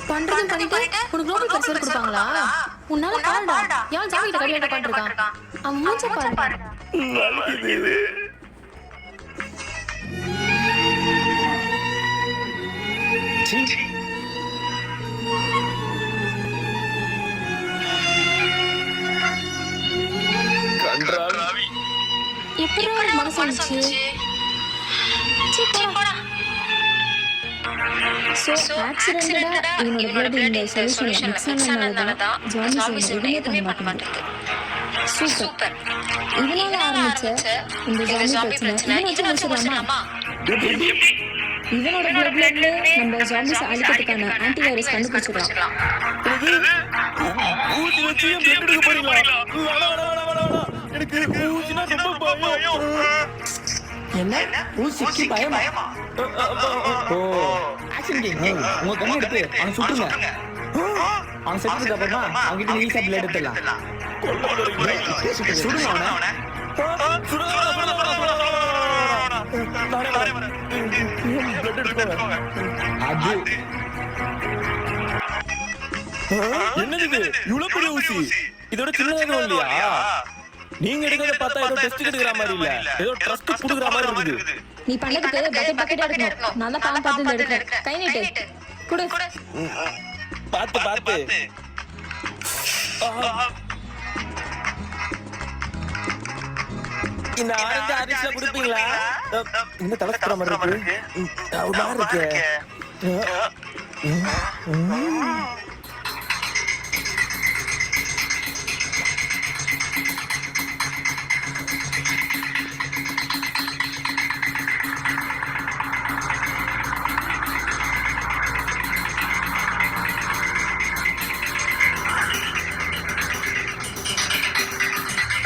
பண்றதும் பண்ணிட்டு உனக்கு நோபல் பரிசு கொடுப்பாங்களா? உன்னால பாருடா, யார் ஜாமி கிட்ட கடியாட்ட உட்காந்துருக்கான். அவன் மூஞ்ச பாரு. எப்படி மனசு வந்துச்சு? So, accidental-ஆ இவனோட blood இந்த solution mix ஆனதுனாலதான் zombies எதுவுமே பண்ண மாட்டேங்குது. சூப்பர். இதனால ஆரம்பிச்ச இந்த zombie பிரச்சனை இவனை வச்சு முடிச்சிடலாமா? இவனோட bloodல நம்ம zombies அழிக்கிறதுக்கான ஆன்டிவைரஸ் கண்டுபிடிச்சிடலாம். ஊசி வச்சு பிளட் எடுக்க போறீங்களா? எனக்கு ஊசினா ரொம்ப பயம். என்ன ஊசிக்கு பயமா? ஓ ஆக்ஷன் கேம். உங்க கண்ணு எடுத்து அவனை சுட்டுங்க. அவன் செத்துக்கு அப்புறமா அவங்கிட்ட ஈஸியா பிளட் எடுத்துடலாம். சுடுங்க அவனை. அது என்னது இது? இவ்வளவு பெரிய ஊசி? இதோட சின்னதாக இல்லையா? நீங்க எடுக்கிறத பார்த்தா ஏதோ டெஸ்ட் எடுக்கிற மாதிரி இல்ல, ஏதோ ட்ரஸ்ட் புடுங்குற மாதிரி இருக்குது. நீ பண்ணதுக்கு பக்கெட் பக்கெட்டா எடுக்கணும். நான் தான் பாவம் பார்த்து எடுக்கிறேன். கை நீட்டு. குடு. பார்த்து இந்த ஆரஞ்சு அரிசில குடுப்பீங்களா? இந்த தலஸ்கர மாதிரி இருக்கு. அவுடா இருக்கு.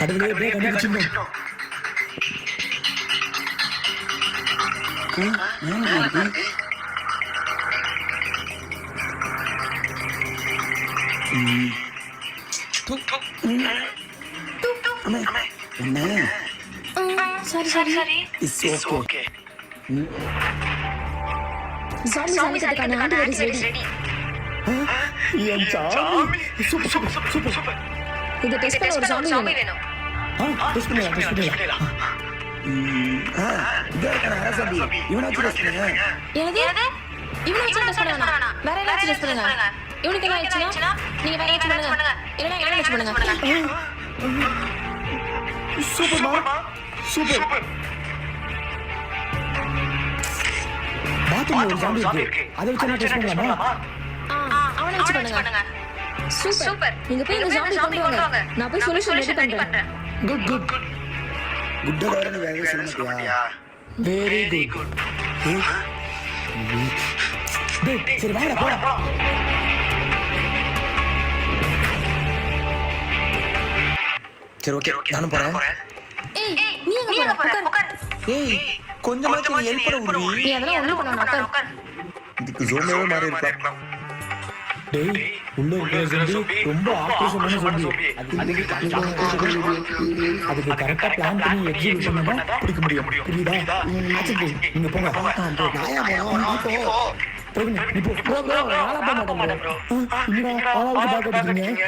கடவுளே எப்படியே கண்டுபிடிச்சிருந்தோம். சரி. It's okay. ஜாம்பி அழிக்கிறதுக்கான ஆன்டிவைரஸ் ரெடி. ஏன் சாமி? சூப்பர். இதை டெஸ்ட் பண்ண ஒரு ஜாம்பி வேணும். டெஸ்ட் பண்ணலாம். என்னது? இவனை வச்சு டெஸ்ட் பண்ண வேணாம். வேற ஏதாச்சும் டெஸ்ட் பண்ணுங்க. இவனுக்கு என்ன ஆயிடுச்சுன்னா நீங்க வேற ஏதாச்சும் பண்ணுங்க இல்லைன்னா என்ன ஏதாச்சும் பண்ணுங்க. சூப்பர்மா சூப்பர். பாத்ரூம்ல ஒரு ஜாம்பி இருக்கு. அதை வச்சு நான் டெஸ்ட் பண்ணலாமா? அவனை வச்சு பண்ணுங்க. சூப்பர். நீங்க போய் இந்த ஜாம்பி கொண்டு வாங்க. நான் போய் சொல்யூஷன் ரெடி பண்றேன். குட் குட் குட்டை வேற நீ வேற சொல்ல மாட்டியா? Very good. டேய் சரி வாடா போடா. சரி ஓகே நானும் போறேன். ஏய் நீ எங்க போற? உட்கார். ஏய் கொஞ்சமாச்சும் நீ ஹெல்ப் பண்ண முடியும். நீ அதெல்லாம் ஒண்ணும் பண்ணாத. உட்கார். இதுக்கு ஜோமேவே மாறி இருக்கா. டேய் உள்ள இருக்கிற ஜோம்பி ரொம்ப ஆக்ரோஷமான ஜோம்பி. அதுக்கு கரெக்டா பிளான் பண்ணி எக்ஸிக்யூட் பண்ணா பிடிக்க முடியும். புரியுதா? ஆச்சு நீங்க போங்க. நாயா போறோம் பிரவீன் நீ போ. ப்ரோ நாளா போக மாட்டேன் ப்ரோ. இன்னடா ஆளாவுக்கு பேக் அடிக்கிறீங்க.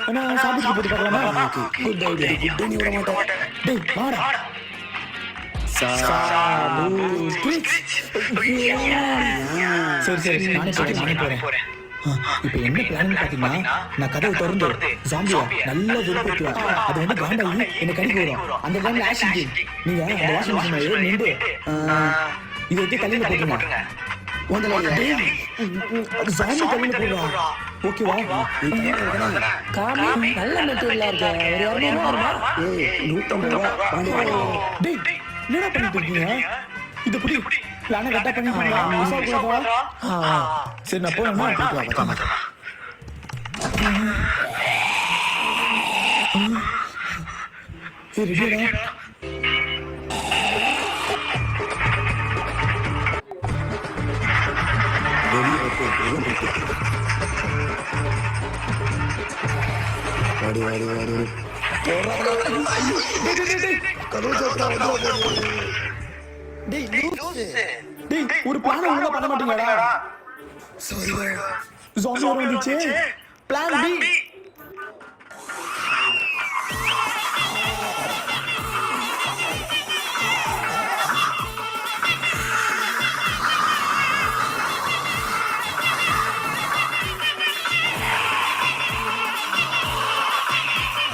انا சாப்பிட்டு போட்டு பார்க்கலாமா? Good idea. குட் நீ விட மாட்டேன். டேய் வாடா. சரி நானே போறேன். இப்ப என்ன பிளான் பாத்தீங்கன்னா நான் கதவை திறந்து ஜாம்பியா நல்லா வெறுப்பேற்றுவேன். அது வந்து காண்டாயி என்ன கடிக்க வரும். அந்த டைம்ல ஆக்ஷன் டீம் நீங்க அந்த வாஷிங் மிஷின் நின்று இதை வந்து தலையில போட்டுருங்க. அது ஜாம்பி தலையில போடுறான். ஓகேவா? காமி நல்ல மெட்டீரியலா இருக்கு. ஒரு 200 ரூபா. ஏய் 150 ரூபாய். டேய் என்னடா பண்ணிட்டு இருக்கீங்க? இது புடி பிளான கரெக்டா பண்ணிட்டீங்களா? மிஸ் ஆகக்கூடாதா? சரி நான் போறேன். போயிட்டு வா. சரி ரெடிடா. வாடி டேய் ஒரு பிளான் ஒழுங்கா பண்ண மாட்டீங்கடா. ஜாம்பி வந்துச்சு. Plan B.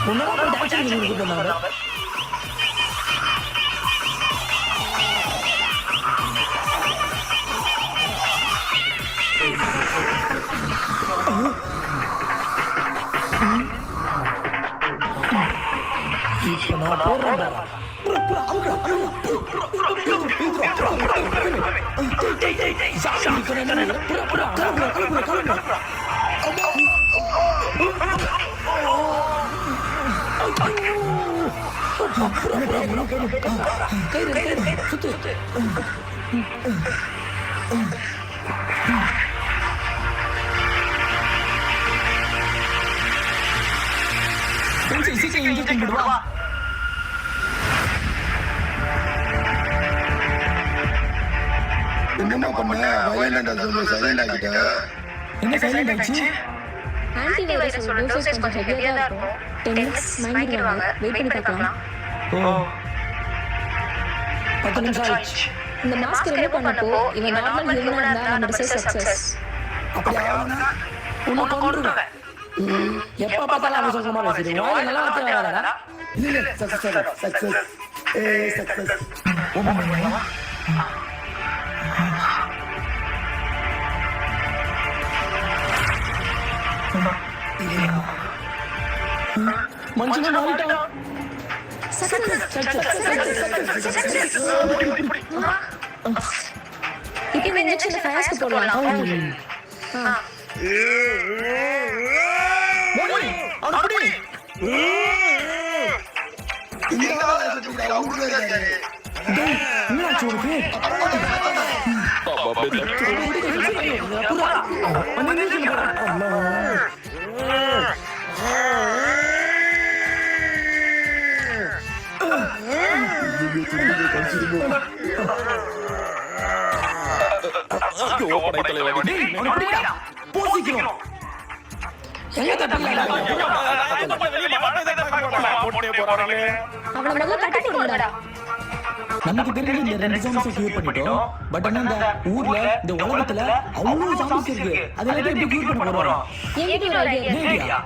உன்னால போய் டான்ஸ் பண்ணி கூப்பிடுறாங்க. இப்ப நான் போறேன்டா. என்னமா பண்ண? வயலண்டா சொல்லி சைலண்ட் ஆகிட்ட. என்ன சைலண்ட் ஆச்சு? ஆன்டி வைரஸ் டோசேஜ் கொஞ்சம் ஹெவியா தான் இருக்கும். 10 மினிட்ஸ் வாங்கிடுவாங்க. வெயிட் பண்ணி பார்க்கலாம். 10 நிமிஷம் ஆயிடுச்சு. இந்த மாஸ்க் ரிமூவ் பண்ணப்போ இவன் நார்மல் ஹியூமனா இருந்தா நம்ம டிசைஸ் சக்சஸ். அப்படி ஆவனா உன்னை கொன்றுவேன். எப்ப பார்த்தாலும் அவன் சொல்ற மாதிரி பேசுறீங்க. வாயில நல்லா வார்த்தை வராதடா. இல்ல சக்சஸ் சக்சஸ். மனுஷன் மாறிட்டான். இப்போ இந்த இன்ஜெக்ஷன் ஃபயர்ஸ்க்கு போடலாம். என்னாச்சு உனக்கு? போசிக்கிறோம். எங்க தப்பிக்கலாம்? அவனை முதல்ல கட்டி போடுங்கடா. நமக்கு தெரிஞ்சு இந்த 2 ஜாம்பிஸை கியூர் பண்ணிட்டோம். பட் ஆனா இந்த ஊர்ல இந்த உலகத்துல அவ்வளவு ஜாம்பிஸ் இருக்கு. அதெல்லாம் எப்படி கியூர் பண்ண போறோம்? என்கிட்ட ஒரு ஐடியா.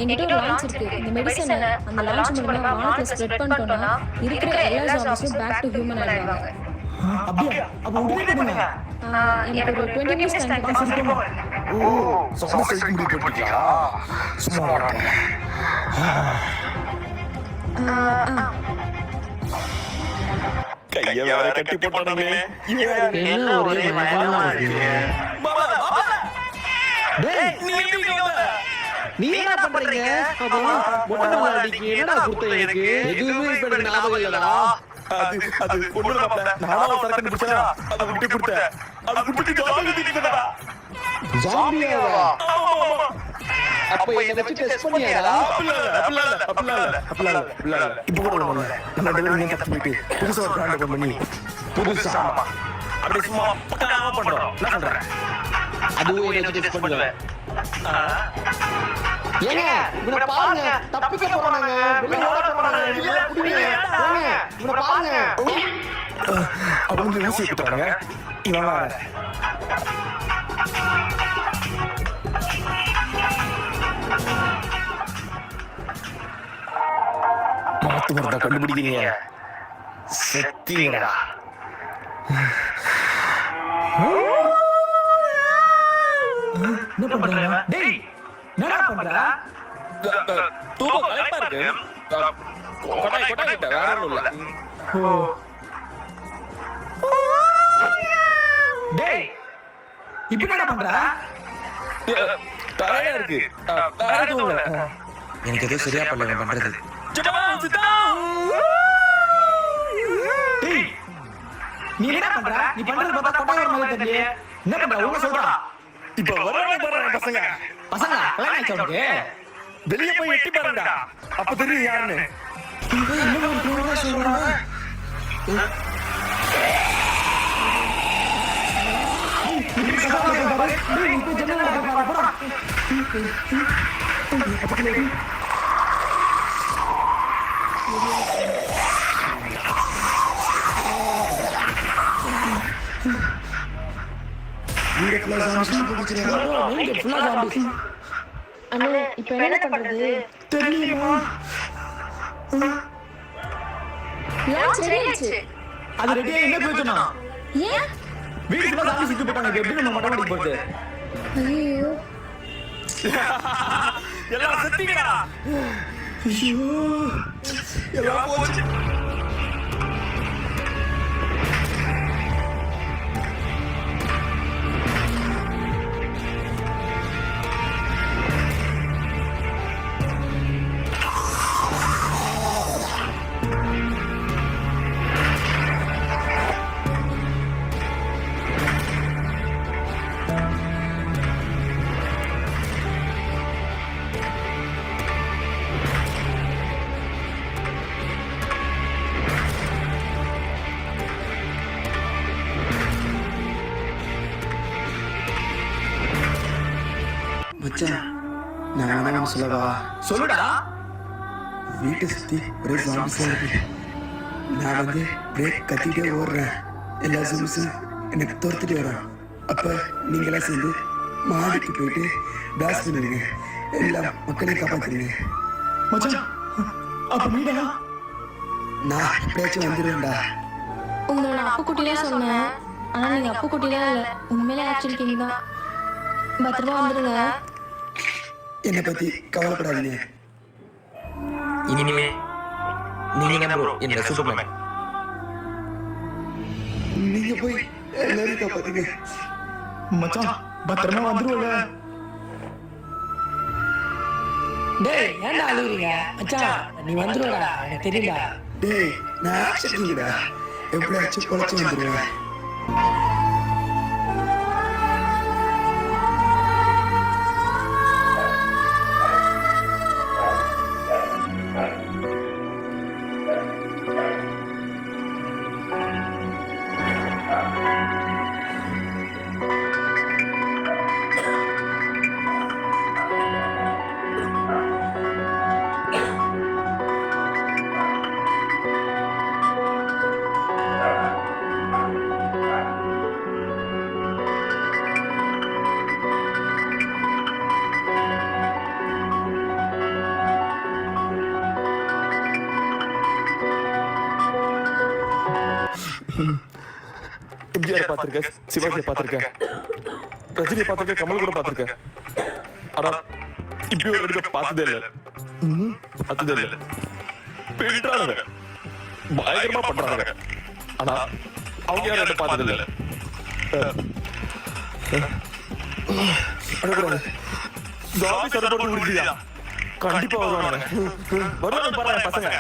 என்கிட்ட ஒரு லான்ச் இருக்கு. இந்த மெடிசனை அந்த லான்ச் மூலமா வானத்துல ஸ்ப்ரெட் பண்ணிட்டோம்னா இருக்கிற எல்லா ஜாம்பிஸும் பேக் டு ஹியூமன் ஆயிடுவாங்க. அப்படியே அப்ப உடனே பண்ணுங்க. எனக்கு ஒரு 20 minutes டைம் கொடுங்க. ஓ சாமி சைடு முடிவு பண்ணிட்டீங்களா? சும்மா வரேன். கையை வேற கட்டி போட்டானே. என்ன ஒரே பயமா இருக்கு. டேய் நீ எப்படி வந்த? நீ என்ன பண்றீங்க? மொட்டை மாடிக்கு என்னடா கொடுத்த எனக்கு? எதுவுமே இப்ப எனக்கு ஞாபகம் இல்லடா. அது ஒண்ணு இல்ல. நானும் சரக்கு கண்டுபிடிச்சா அதை விட்டு கொடுத்தேன். அதை விட்டுட்டு ஜாம்பி திட்டிட்டா. ஜாம்பியாவா? அப்ப என்ன வச்சு டெஸ்ட் பண்ணியாடா? இப்போ கூட ஒண்ணு இல்ல. நம்ம டெலிவரி தப்பு போயிட்டு புதுசா ஒரு பிராண்ட் ஓபன் பண்ணி புதுசா அப்படி சும்மா பக்காவா பண்றோம். என்ன சொல்றேன்? அதுவும் என்ன வச்சு டெஸ்ட் பண்ணுவேன். ஏங்க இவனை பாருங்க, தப்பிக்க போறாங்க, வெளிய ஓட போறாங்க, வெளிய புடிங்க. ஏங்க இவனை பாருங்க. அவங்க ஊசி விட்டுறாங்க. இவன் வேற. மாத்து மருந்தா கண்டுபிடிக்கிறீங்க. செத்தீங்கடா. என்ன பண்றாங்க? டேய் என்னடா பண்ற? தூக்கம் களைப்பா இருக்கு. கொட்டாய் கிட்ட வேற ஒண்ணும் இல்ல. டேய் இப்போ என்னடா பண்ற? டயர்டா இருக்கு. வேற எதுவும் இல்ல. எனக்கு ஏதோ சரியா பண்ணல இவன் பண்றது. டேய் நீ என்ன பண்ற? நீ பண்றது பார்த்தா கொட்டாய் வர மாதிரி தெரியல. என்ன பண்ற? உங்க சொல்றா. இப்ப வரானே பாருங்க பசங்க. பசங்க கல்யாணம் ஆயிடுச்சு உனக்கு? வெளிய போய் எட்டி பாருங்கடா. அப்ப தெரியும் யாருன்னு. இவன் என்ன பண்றா சொல்றான்? அண்ணா இப்போ என்ன பண்றது? தெரியுமா? லான்ச் ரெடி ஆயிடுச்சு. அது ரெடியா என்ன பிரச்சனை? ஏன்? வீட்டுக்குள்ள சாமி சுத்தி போட்டாங்க. எப்படி நம்ம மொட்டை மாடிக்கு போறது? ஐயோ எல்லாம் செத்தீங்கடா. ஐயோ எல்லாம் போச்சு. மச்சான் நான் வேணா சொல்லவா? சொல்லுடா. வீட்டை சுத்தி ஒரே ஜாம்பிஸா இருக்கு. நான் பிரேக் கத்திட்டே ஓடுறேன். எல்லா ஜாம்பிஸும் எனக்கு துரத்துட்டு வரான். அப்ப நீங்களா சேர்ந்து மாடிக்கு போயிட்டு பிளாஸ்ட் பண்ணிடுங்க. எல்லா மக்களையும் காப்பாத்துறீங்க. மச்சான் அப்ப நீடா? நான் எப்படியாச்சும் வந்துடுவேன்டா. உங்களை நான் அப்பு குட்டிலாம் சொன்னேன். ஆனா நீங்க அப்பு குட்டிலாம் இல்ல, உண்மையிலே ஆக்சுவலி கிங் தான். பத்திரமா வந்துடுங்க. என்னை பத்தி கவலைப்படாதீங்க. இனிமே நீங்க தான் ப்ரோ என்னோட சூப்பர்மேன். நீங்க போய் எல்லாரையும் காப்பாத்துங்க. மச்சான் பத்திரமா வந்துருவல. டேய் ஏன்டா அழுகுறீங்க? மச்சான் நீ வந்துருடா, எனக்கு தெரியும்டா. டேய் நான் ஆக்சுவலிங்கடா எப்படியாச்சும் பொழைச்சு வந்துடுவேன். எம்ஜிஆர் பார்த்திருக்கேன், சிவாஜியை பார்த்திருக்கேன், ரஜினியை பார்த்திருக்கேன், கமல் கூட பார்த்திருக்கேன். ஆனா இப்படி ஒரு ரெண்டு பார்த்ததே இல்லை. பின்றாங்க, பயங்கரமா பண்றாங்க. ஆனா அவங்க யாரும் என்ன பார்த்தது இல்லை. ஜாபி சரபோட்டு உறுதியா கண்டிப்பா வருவாங்க. வருவாங்க பாருங்க பசங்க.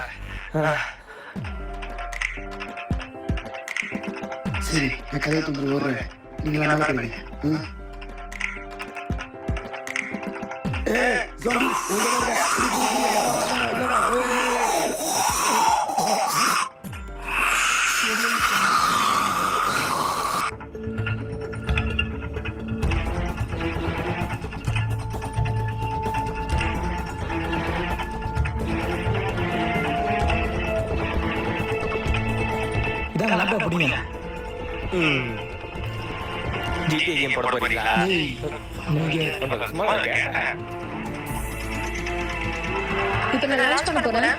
சரி, நான் கதையை தூக்கி ஓடுறேன். நீங்க வேணாலும் பண்ணுங்க. இதான் நல்லா பிடிங்க. GTA கேம் போட போறீங்களா? சும்மா இருக்கேன். இப்ப நான் லான்ச் பண்ண போறேன்.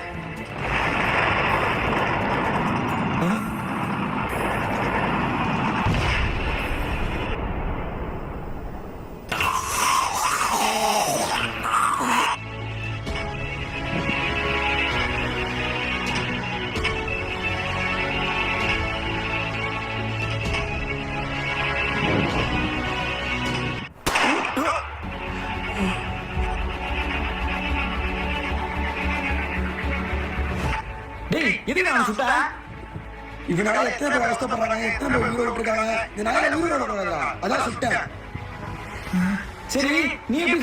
டேய் எதுக்கு நான் சுட்டா? இவனால எத்தனை பேர் அவஸ்தப்படுறாங்க, எத்தனை பேர் உயிரோடு இருக்காங்க. இந்த நாயில உயிரோட அதான் சுட்டேன். சரி நீ எப்படி